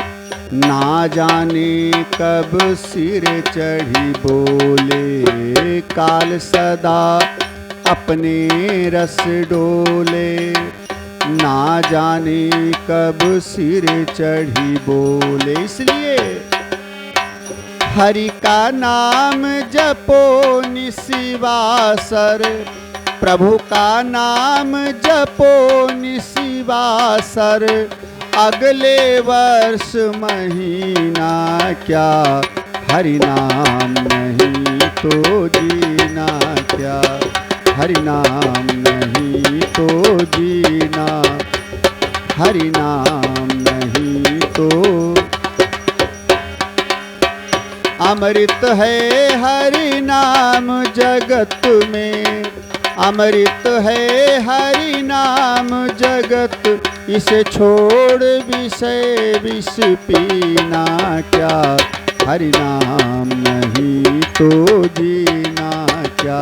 Speaker 1: ना जाने कब सिर चढ़ी बोले। काल सदा अपने रस डोले, ना जाने कब सिर चढ़ी बोले। इसलिए हरि का नाम जपो निशिवासर, प्रभु का नाम जपो निशिवासर। अगले वर्ष महीना क्या, हरि नाम नहीं तो जीना क्या, हरि नाम नहीं तो जीना, हरि नाम नहीं तो। अमृत है हरि नाम जगत में, अमृत है हरि नाम जगत। इसे छोड़ विषय विष पीना क्या, हरि नाम नहीं तो जीना क्या,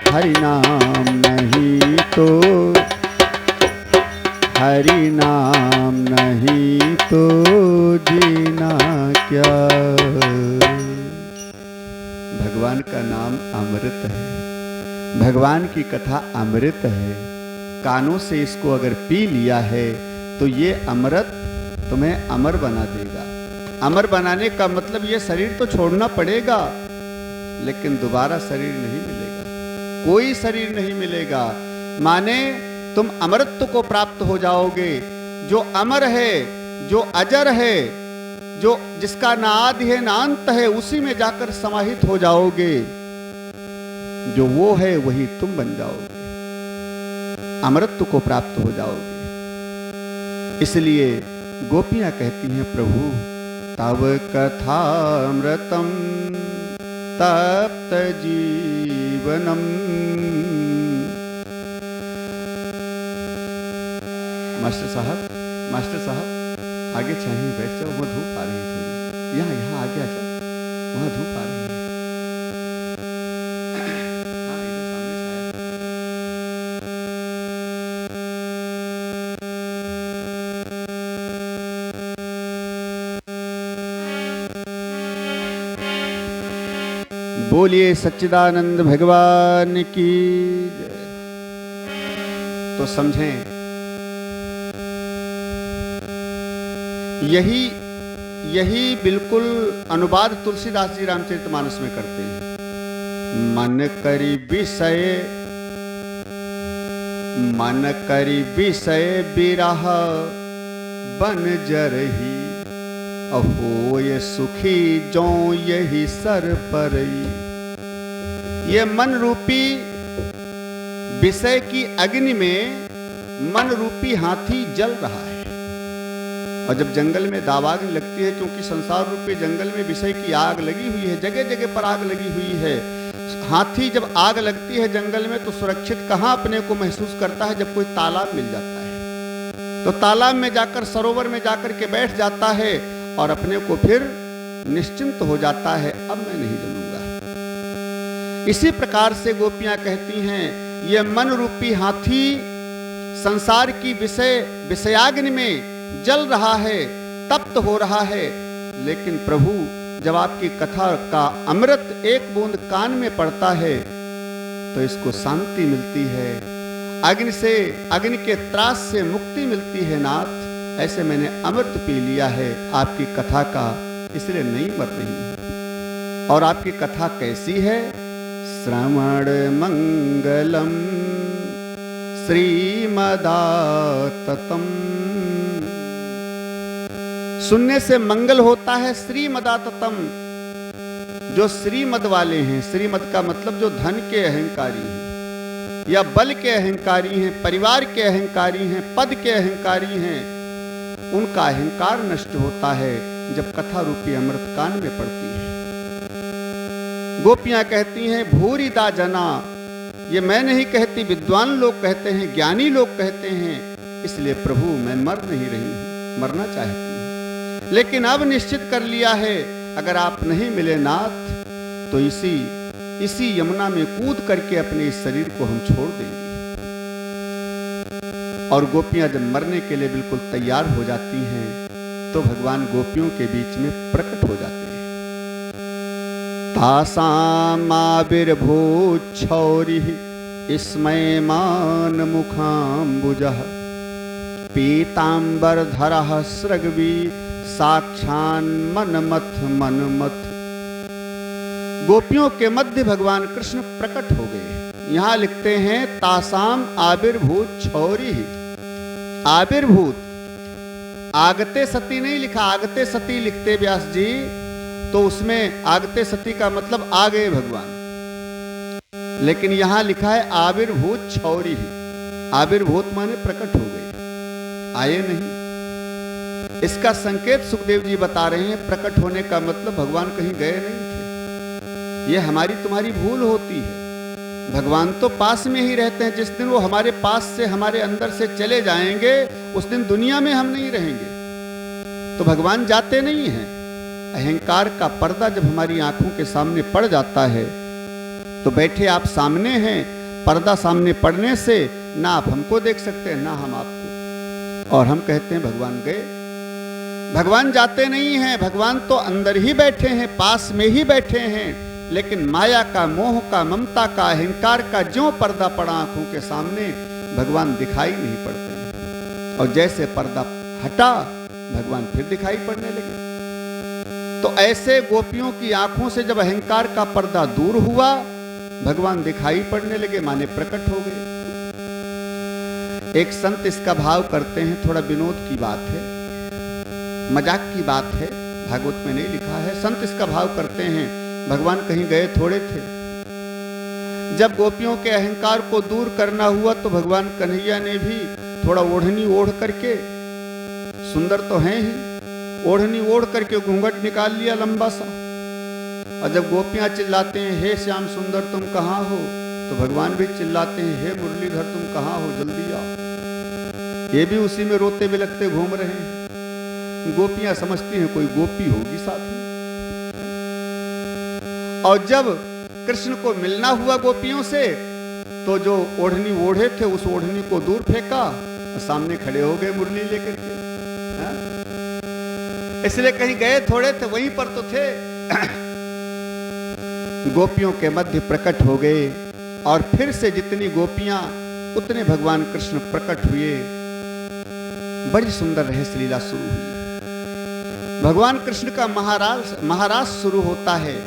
Speaker 1: हरि नाम नहीं तो, हरि नाम नहीं तो जीना क्या। भगवान का नाम अमृत है, भगवान की कथा अमृत है। कानों से इसको अगर पी लिया है तो ये अमृत तुम्हें अमर बना देगा। अमर बनाने का मतलब ये शरीर तो छोड़ना पड़ेगा, लेकिन दोबारा शरीर नहीं मिलेगा, कोई शरीर नहीं मिलेगा। माने तुम अमरत्व को प्राप्त हो जाओगे। जो अमर है, जो अजर है, जो जिसका ना आदि है ना अंत है, उसी में जाकर समाहित हो जाओगे। जो वो है वही तुम बन जाओगे, अमरत्व को प्राप्त हो जाओगे। इसलिए गोपियां कहती हैं, प्रभु तव कथामृतम तप्त जीवनम। मास्टर साहब आगे चाहिए, बैठ जाओ, वहां धूप आ रही है थोड़ी। यहाँ आगे आ जाओ, वहां धूप आ रही है। बोलिए सच्चिदानंद भगवान की जय। तो समझें, यही बिल्कुल अनुवाद तुलसीदास जी रामचरितमानस में करते हैं। मन करी विषय बिरह बन जरही, अहो ये सुखी जो यही सर परई। ये मन रूपी विषय की अग्नि में मन रूपी हाथी जल रहा है। और जब जंगल में दावाग लगती है, क्योंकि संसार रूपी जंगल में विषय की आग लगी हुई है, जगह जगह पर आग लगी हुई है। हाथी जब आग लगती है जंगल में तो सुरक्षित कहाँ अपने को महसूस करता है, जब कोई तालाब मिल जाता है तो तालाब में जाकर, सरोवर में जाकर के बैठ जाता है और अपने को फिर निश्चिंत हो जाता है, अब मैं नहीं जलूंगा। इसी प्रकार से गोपियां कहती हैं, ये मन रूपी हाथी संसार की विषयाग्नि में जल रहा है, तप्त हो रहा है, लेकिन प्रभु जब आपकी कथा का अमृत एक बूंद कान में पड़ता है तो इसको शांति मिलती है, अग्नि के त्रास से मुक्ति मिलती है। नाथ, ऐसे मैंने अमृत पी लिया है आपकी कथा का, इसलिए नहीं मर रही हूं। और आपकी कथा कैसी है? श्रवण मंगलम श्रीमदाततम। सुनने से मंगल होता है श्रीमदाततम। जो श्रीमद वाले हैं, श्रीमद का मतलब जो धन के अहंकारी हैं या बल के अहंकारी हैं, परिवार के अहंकारी हैं, पद के अहंकारी हैं, उनका अहंकार नष्ट होता है जब कथा रूपी अमृत कान में पड़ती है। गोपियां कहती हैं, भूरिदा जना, ये मैं नहीं कहती, विद्वान लोग कहते हैं, ज्ञानी लोग कहते हैं। इसलिए प्रभु मैं मर नहीं रही हूं, मरना चाहती हूं, लेकिन अब निश्चित कर लिया है, अगर आप नहीं मिले नाथ तो इसी यमुना में कूद करके अपने इस शरीर को हम छोड़ देंगे। और गोपियां जब मरने के लिए बिल्कुल तैयार हो जाती हैं तो भगवान गोपियों के बीच में प्रकट हो जाते हैं। तासामाविर्भूत छौरिः स्मयमान मुखाम्बुजः पीताम्बरधरः सृग्वी साक्षान् मनमथ मनमथ। गोपियों के मध्य भगवान कृष्ण प्रकट हो गए। यहां लिखते हैं तासाम आविर्भूत छौरी। आविर्भूत, आगते सती नहीं लिखा, आगते सती लिखते व्यास जी, तो उसमें आगते सती का मतलब आ गए भगवान, लेकिन यहां लिखा है आविर्भूत छौरी। आविर्भूत माने प्रकट हो गए, आए नहीं। इसका संकेत सुखदेव जी बता रहे हैं, प्रकट होने का मतलब भगवान कहीं गए नहीं थे। यह हमारी तुम्हारी भूल होती है। भगवान तो पास में ही रहते हैं। जिस दिन वो हमारे पास से, हमारे अंदर से चले जाएंगे, उस दिन दुनिया में हम नहीं रहेंगे। तो भगवान जाते नहीं हैं। अहंकार का पर्दा जब हमारी आंखों के सामने पड़ जाता है, तो बैठे आप सामने हैं, पर्दा सामने पड़ने से ना आप हमको देख सकते हैं ना हम आपको, और हम कहते हैं भगवान गए। भगवान जाते नहीं हैं। भगवान तो अंदर ही बैठे हैं, पास में ही बैठे हैं, लेकिन माया का, मोह का, ममता का, अहंकार का ज्यों पर्दा पड़ा आंखों के सामने, भगवान दिखाई नहीं पड़ते हैं। और जैसे पर्दा हटा, भगवान फिर दिखाई पड़ने लगे। तो ऐसे गोपियों की आंखों से जब अहंकार का पर्दा दूर हुआ, भगवान दिखाई पड़ने लगे, माने प्रकट हो गए। एक संत इसका भाव करते हैं, थोड़ा विनोद की बात है, मजाक की बात है, भागवत में नहीं लिखा है। संत इसका भाव करते हैं, भगवान कहीं गए थोड़े थे। जब गोपियों के अहंकार को दूर करना हुआ तो भगवान कन्हैया ने भी थोड़ा ओढ़नी ओढ़ करके, सुंदर तो हैं ही, ओढ़नी ओढ़ करके घूंघट निकाल लिया लंबा सा। और जब गोपियां चिल्लाते हैं, हे श्याम सुंदर तुम कहाँ हो, तो भगवान भी चिल्लाते हैं, हे मुरलीधर तुम कहाँ हो, जल्दी आओ। ये भी उसी में रोते बिलखते घूम रहे हैं। गोपियां समझती हैं कोई गोपी होगी साथ में। और जब कृष्ण को मिलना हुआ गोपियों से, तो जो ओढ़नी ओढ़े थे उस ओढ़नी को दूर फेंका और सामने खड़े हो गए मुरली लेकर के। इसलिए कहीं गए थोड़े थे, वहीं पर तो थे। गोपियों के मध्य प्रकट हो गए, और फिर से जितनी गोपियां उतने भगवान कृष्ण प्रकट हुए। बड़ी सुंदर रहस्य लीला शुरू हुई। भगवान कृष्ण का महारास शुरू होता है।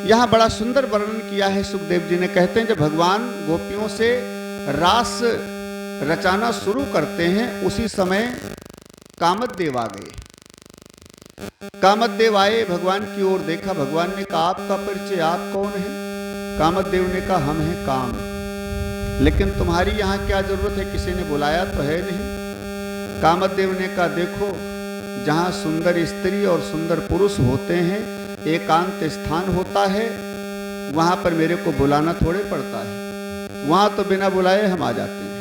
Speaker 1: यहां बड़ा सुंदर वर्णन किया है सुखदेव जी ने। कहते हैं जब भगवान गोपियों से रास रचाना शुरू करते हैं, उसी समय कामदेव आ गए। कामदेव आए, भगवान की ओर देखा, भगवान ने कहा आपका परिचय, आप कौन है? कामदेव ने कहा हम हैं काम, लेकिन तुम्हारी यहां क्या जरूरत है, किसी ने बुलाया तो है नहीं। कामदेव ने कहा देखो, जहां सुंदर स्त्री और सुंदर पुरुष होते हैं, एकांत स्थान होता है, वहां पर मेरे को बुलाना थोड़े पड़ता है, वहां तो बिना बुलाए हम आ जाते हैं।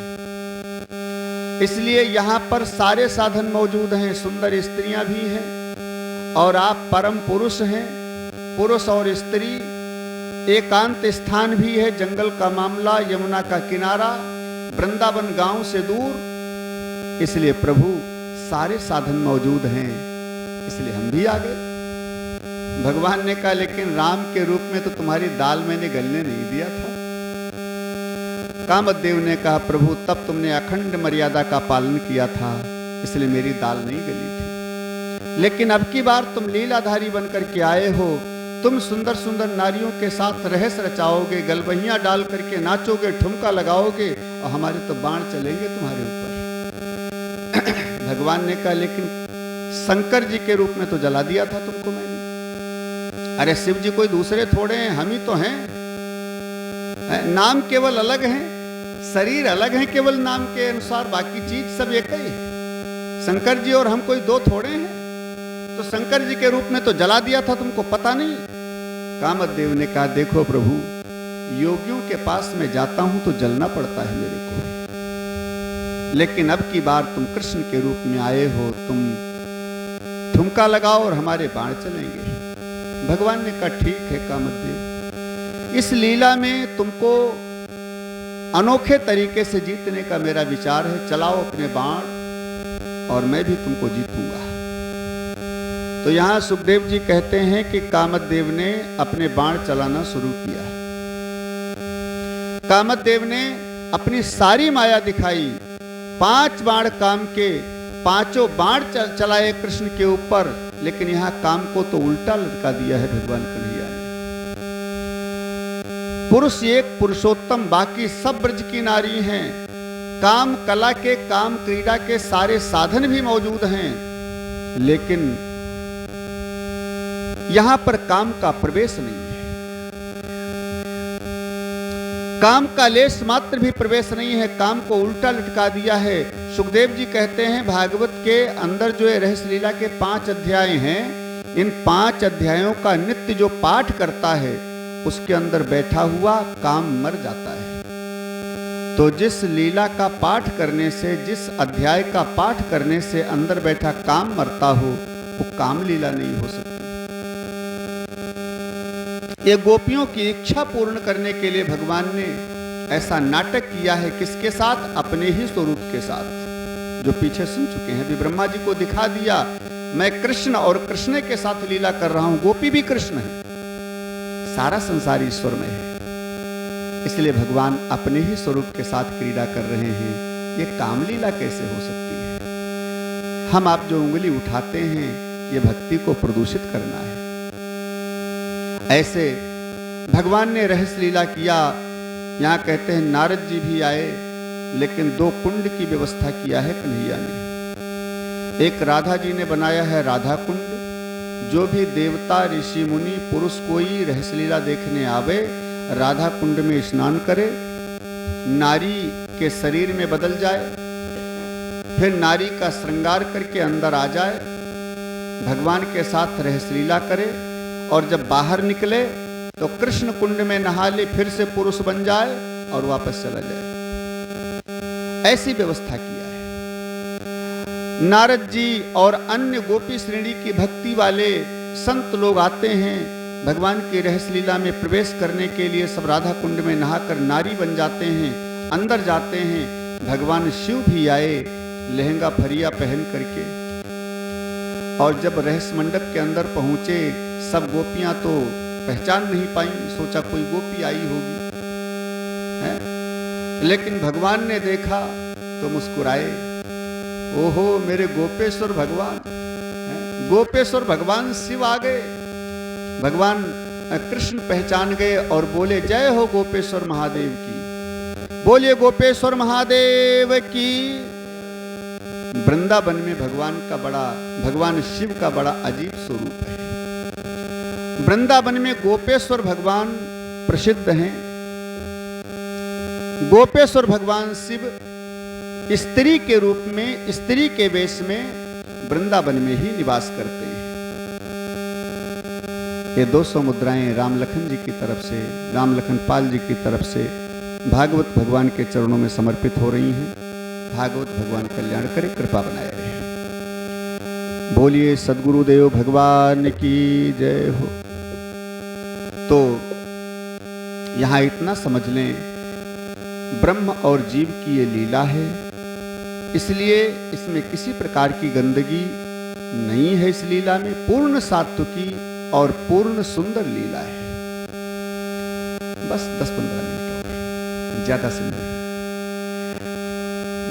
Speaker 1: इसलिए यहां पर सारे साधन मौजूद हैं, सुंदर स्त्रियां भी हैं, और आप परम पुरुष हैं, पुरुष और स्त्री। एकांत स्थान भी है, जंगल का मामला, यमुना का किनारा, वृंदावन गांव से दूर। इसलिए प्रभु सारे साधन मौजूद हैं, इसलिए हम भी आ गए। भगवान ने कहा लेकिन राम के रूप में तो तुम्हारी दाल मैंने गलने नहीं दिया था। कामदेव ने कहा प्रभु तब तुमने अखंड मर्यादा का पालन किया था, इसलिए मेरी दाल नहीं गली थी। लेकिन अब की बार तुम लीलाधारी बनकर के आए हो, तुम सुंदर सुंदर नारियों के साथ रहस्य रचाओगे, गलबहियां डाल करके नाचोगे, ठुमका लगाओगे, और हमारे तो बाण चलेंगे तुम्हारे ऊपर। भगवान ने कहा लेकिन शंकर जी के रूप में तो जला दिया था तुमको मैंने। अरे शिव जी कोई दूसरे थोड़े हैं, हम ही तो हैं। नाम केवल अलग है, शरीर अलग है केवल नाम के अनुसार, बाकी चीज सब एक ही है। शंकर जी और हम कोई दो थोड़े हैं। तो शंकर जी के रूप में तो जला दिया था, तुमको पता नहीं। कामदेव ने कहा देखो प्रभु, योगियों के पास में जाता हूं तो जलना पड़ता है मेरे को, लेकिन अब की बार तुम कृष्ण के रूप में आए हो, तुम ठुमका लगाओ और हमारे बाण चलेंगे। भगवान ने कहा ठीक है कामदेव, इस लीला में तुमको अनोखे तरीके से जीतने का मेरा विचार है, चलाओ अपने बाण और मैं भी तुमको जीतूंगा। तो यहां सुखदेव जी कहते हैं कि कामदेव ने अपने बाण चलाना शुरू किया। कामदेव ने अपनी सारी माया दिखाई, 5 बाण काम के, 5 बाण चलाए कृष्ण के ऊपर, लेकिन यहां काम को तो उल्टा लटका दिया है भगवान कन्हैया ने। पुरुष एक पुरुषोत्तम, बाकी सब ब्रज की नारी हैं। काम कला के, काम क्रीड़ा के सारे साधन भी मौजूद हैं, लेकिन यहां पर काम का प्रवेश नहीं है, काम का लेश मात्र भी प्रवेश नहीं है, काम को उल्टा लटका दिया है। सुखदेव जी कहते हैं भागवत के अंदर जो है रहस्य लीला के 5 अध्याय हैं, इन 5 अध्यायों का नित्य जो पाठ करता है उसके अंदर बैठा हुआ काम मर जाता है। तो जिस लीला का पाठ करने से, जिस अध्याय का पाठ करने से अंदर बैठा काम मरता हो, वो काम लीला नहीं हो सकती। ये गोपियों की इच्छा पूर्ण करने के लिए भगवान ने ऐसा नाटक किया है, किसके साथ? अपने ही स्वरूप के साथ। जो पीछे सुन चुके हैं, भी ब्रह्मा जी को दिखा दिया मैं कृष्ण और कृष्ण के साथ लीला कर रहा हूं, गोपी भी कृष्ण है, सारा संसार ईश्वर में है। इसलिए भगवान अपने ही स्वरूप के साथ क्रीड़ा कर रहे हैं। ये कामलीला कैसे हो सकती है? हम आप जो उंगली उठाते हैं, ये भक्ति को प्रदूषित करना है। ऐसे भगवान ने रहस्य लीला किया। यहां कहते हैं नारद जी भी आए, लेकिन 2 कुंड की व्यवस्था किया है कन्हैया ने। एक राधा जी ने बनाया है राधा कुंड, जो भी देवता ऋषि मुनि पुरुष कोई रहस्य लीला देखने आवे, राधा कुंड में स्नान करे, नारी के शरीर में बदल जाए, फिर नारी का श्रृंगार करके अंदर आ जाए, भगवान के साथ रहस्य लीला करे, और जब बाहर निकले तो कृष्ण कुंड में नहा ले, फिर से पुरुष बन जाए और वापस चला जाए। ऐसी व्यवस्था किया है। नारद जी और अन्य गोपी श्रेणी की भक्ति वाले संत लोग आते हैं भगवान की रहस्य लीला में प्रवेश करने के लिए। सब राधा कुंड में नहाकर नारी बन जाते हैं, अंदर जाते हैं। भगवान शिव भी आए लहंगा फरिया पहन करके, और जब रहस्य मंडप के अंदर पहुंचे, सब गोपियां तो पहचान नहीं पाई, सोचा कोई गोपी आई होगी है? लेकिन भगवान ने देखा तो मुस्कुराए, ओहो मेरे गोपेश्वर भगवान है? गोपेश्वर भगवान शिव आ गए। भगवान कृष्ण पहचान गए और बोले जय हो गोपेश्वर महादेव की, बोलिए गोपेश्वर महादेव की। वृंदावन में भगवान शिव का बड़ा अजीब स्वरूप है। वृंदावन में गोपेश्वर भगवान प्रसिद्ध हैं। गोपेश्वर भगवान शिव स्त्री के रूप में, स्त्री के वेश में वृंदावन में ही निवास करते हैं। ये 200 मुद्राएं राम लखन जी की तरफ से, राम लखन पाल जी की तरफ से भागवत भगवान के चरणों में समर्पित हो रही हैं। भागवत भगवान कल्याण करे, कृपा बनाए रहे। बोलिए सद्गुरुदेव भगवान की जय हो। तो यहां इतना समझ लें, ब्रह्म और जीव की ये लीला है, इसलिए इसमें किसी प्रकार की गंदगी नहीं है। इस लीला में पूर्ण सात्विकी और पूर्ण सुंदर लीला है। बस 10-15 मिनट और, ज्यादा से नहीं।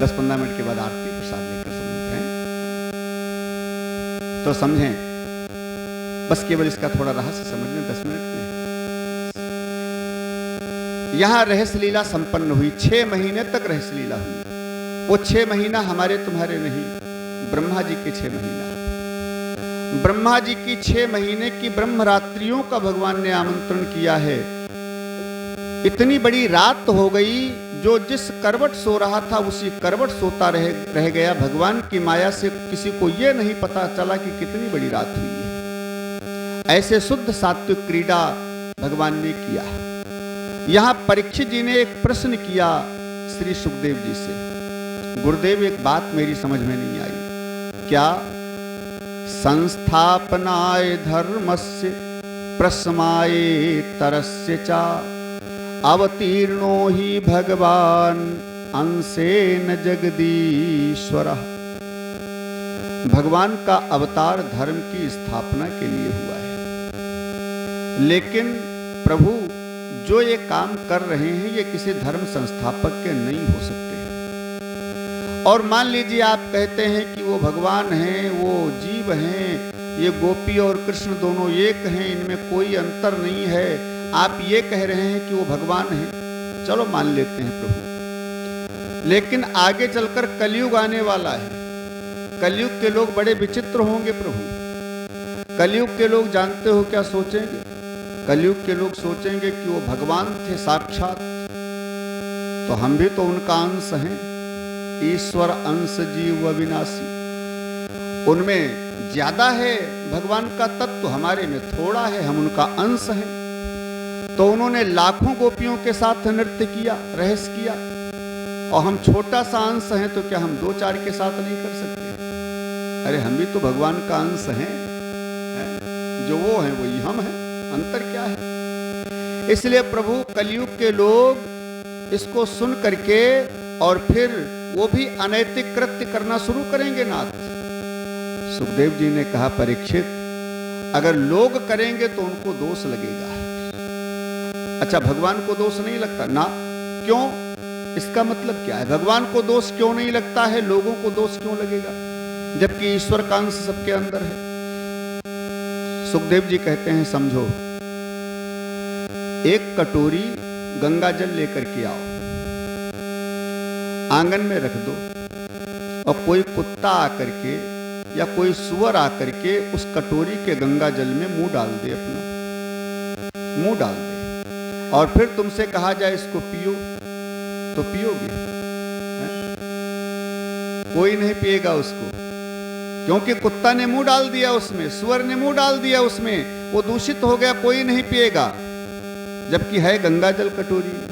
Speaker 1: 10-15 मिनट के बाद आरती प्रसाद लेकर समझते हैं, तो समझें। बस केवल इसका थोड़ा रहस्य समझ लें 10 मिनट में। यहां रहस्य लीला संपन्न हुई, 6 महीने तक रहस्य लीला हुई। वो 6 महीना हमारे तुम्हारे नहीं, ब्रह्मा जी के 6 महीना। ब्रह्मा जी की 6 महीने की ब्रह्मरात्रियों का भगवान ने आमंत्रण किया है। इतनी बड़ी रात हो गई, जो जिस करवट सो रहा था उसी करवट सोता रह गया। भगवान की माया से किसी को यह नहीं पता चला कि कितनी बड़ी रात हुई है। ऐसे शुद्ध सात्विक क्रीड़ा भगवान ने किया। यहां परीक्षित जी ने एक प्रश्न किया श्री सुखदेव जी से, गुरुदेव एक बात मेरी समझ में नहीं आई। क्या? संस्थापनाय धर्मस्य प्रशमाय तरस्य चा अवतीर्णो ही भगवान अंशेन जगदीश्वरः। भगवान का अवतार धर्म की स्थापना के लिए हुआ है, लेकिन प्रभु जो ये काम कर रहे हैं ये किसी धर्म संस्थापक के नहीं हो सकते। और मान लीजिए आप कहते हैं कि वो भगवान हैं, वो जीव हैं, ये गोपी और कृष्ण दोनों एक हैं, इनमें कोई अंतर नहीं है, आप ये कह रहे हैं कि वो भगवान हैं, चलो मान लेते हैं प्रभु। लेकिन आगे चलकर कलयुग आने वाला है, कलयुग के लोग बड़े विचित्र होंगे प्रभु। कलयुग के लोग जानते हो क्या सोचेंगे? कलयुग के लोग सोचेंगे कि वो भगवान थे साक्षात, तो हम भी तो उनका अंश हैं। ईश्वर अंश जीव अविनाशी, उनमें ज्यादा है भगवान का तत्व, हमारे में थोड़ा है, हम उनका अंश हैं। तो उन्होंने लाखों गोपियों के साथ नृत्य किया, रहस्य किया, और हम छोटा सा अंश हैं, तो क्या हम 2-4 के साथ नहीं कर सकते? अरे हम भी तो भगवान का अंश हैं, जो वो हैं वही हम हैं, अंतर क्या है? इसलिए प्रभु कलयुग के लोग इसको सुन करके और फिर वो भी अनैतिक कृत्य करना शुरू करेंगे। नाथ सुखदेव जी ने कहा, परीक्षित अगर लोग करेंगे तो उनको दोष लगेगा। अच्छा, भगवान को दोष नहीं लगता ना? क्यों? इसका मतलब क्या है? भगवान को दोष क्यों नहीं लगता है, लोगों को दोष क्यों लगेगा, जबकि ईश्वर का अंश सबके अंदर है? सुखदेव जी कहते हैं, समझो, एक कटोरी गंगा जल लेकर के आओ, आंगन में रख दो, और कोई कुत्ता आकर के या कोई सुअर आकर के उस कटोरी के गंगा जल में मुंह डाल दे, अपना मुंह डाल दे, और फिर तुमसे कहा जाए इसको पियो, तो पियोगे? कोई नहीं पिएगा उसको, क्योंकि कुत्ता ने मुंह डाल दिया उसमें, सुअर ने मुंह डाल दिया उसमें, वो दूषित हो गया, कोई नहीं पिएगा, जबकि है गंगा जल कटोरी में।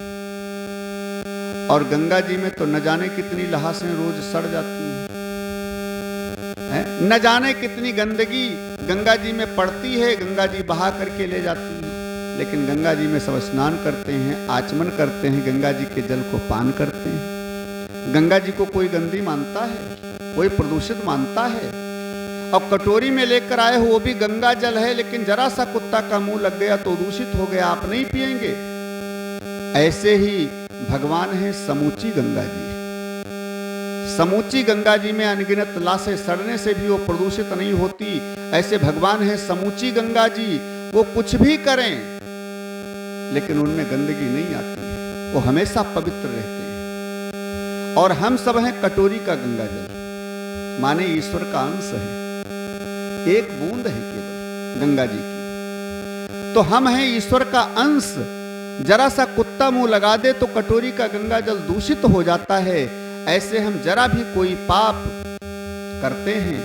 Speaker 1: और गंगा जी में तो न जाने कितनी लहासें रोज सड़ जाती हैं, न जाने कितनी गंदगी गंगा जी में पड़ती है, गंगा जी बहा करके ले जाती है, लेकिन गंगा जी में सब स्नान करते हैं, आचमन करते हैं, गंगा जी के जल को पान करते हैं। गंगा जी को कोई गंदी मानता है? कोई प्रदूषित मानता है? और कटोरी में लेकर आए हो वो भी गंगा जल है, लेकिन जरा सा कुत्ता का मुंह लग गया तो दूषित हो गया, आप नहीं पिएंगे? ऐसे ही भगवान है समूची गंगा जी। समूची गंगा जी में अनगिनत लाशें सड़ने से भी वो प्रदूषित नहीं होती। ऐसे भगवान है समूची गंगा जी, वो कुछ भी करें लेकिन उनमें गंदगी नहीं आती है, वो हमेशा पवित्र रहते हैं। और हम सब हैं कटोरी का गंगा जल, माने ईश्वर का अंश है, एक बूंद है केवल गंगा जी की, तो हम हैं ईश्वर का अंश। जरा सा कुत्ता मुंह लगा दे तो कटोरी का गंगा जल दूषित हो जाता है। ऐसे हम जरा भी कोई पाप करते हैं,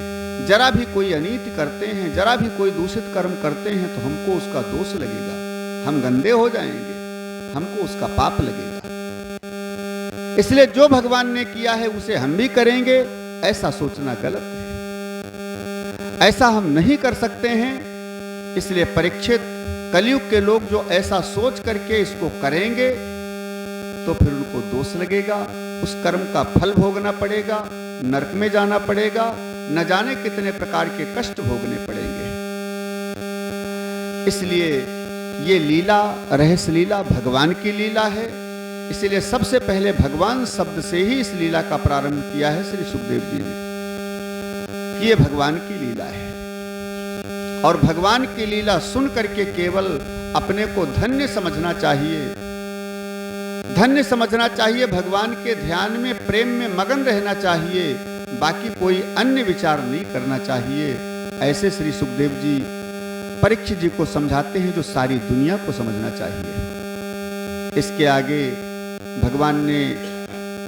Speaker 1: जरा भी कोई अनीति करते हैं, जरा भी कोई दूषित कर्म करते हैं तो हमको उसका दोष लगेगा, हम गंदे हो जाएंगे, हमको उसका पाप लगेगा। इसलिए जो भगवान ने किया है उसे हम भी करेंगे, ऐसा सोचना गलत है, ऐसा हम नहीं कर सकते हैं। इसलिए परीक्षित, कलयुग के लोग जो ऐसा सोच करके इसको करेंगे तो फिर उनको दोष लगेगा, उस कर्म का फल भोगना पड़ेगा, नरक में जाना पड़ेगा, न जाने कितने प्रकार के कष्ट भोगने पड़ेंगे। इसलिए ये लीला, रहस्य लीला भगवान की लीला है। इसलिए सबसे पहले भगवान शब्द से ही इस लीला का प्रारंभ किया है श्री सुखदेव जी ने, कि ये भगवान की लीला है। और भगवान की लीला सुन करके केवल अपने को धन्य समझना चाहिए, धन्य समझना चाहिए, भगवान के ध्यान में, प्रेम में मगन रहना चाहिए, बाकी कोई अन्य विचार नहीं करना चाहिए। ऐसे श्री सुखदेव जी परीक्षित जी को समझाते हैं, जो सारी दुनिया को समझना चाहिए। इसके आगे भगवान ने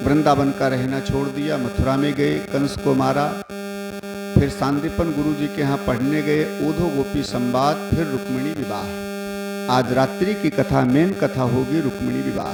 Speaker 1: वृंदावन का रहना छोड़ दिया, मथुरा में गए, कंस को मारा, फिर सांदीपन गुरु जी के यहाँ पढ़ने गए, ओधो गोपी संवाद, फिर रुक्मिणी विवाह। आज रात्रि की कथा, मेन कथा होगी रुक्मिणी विवाह।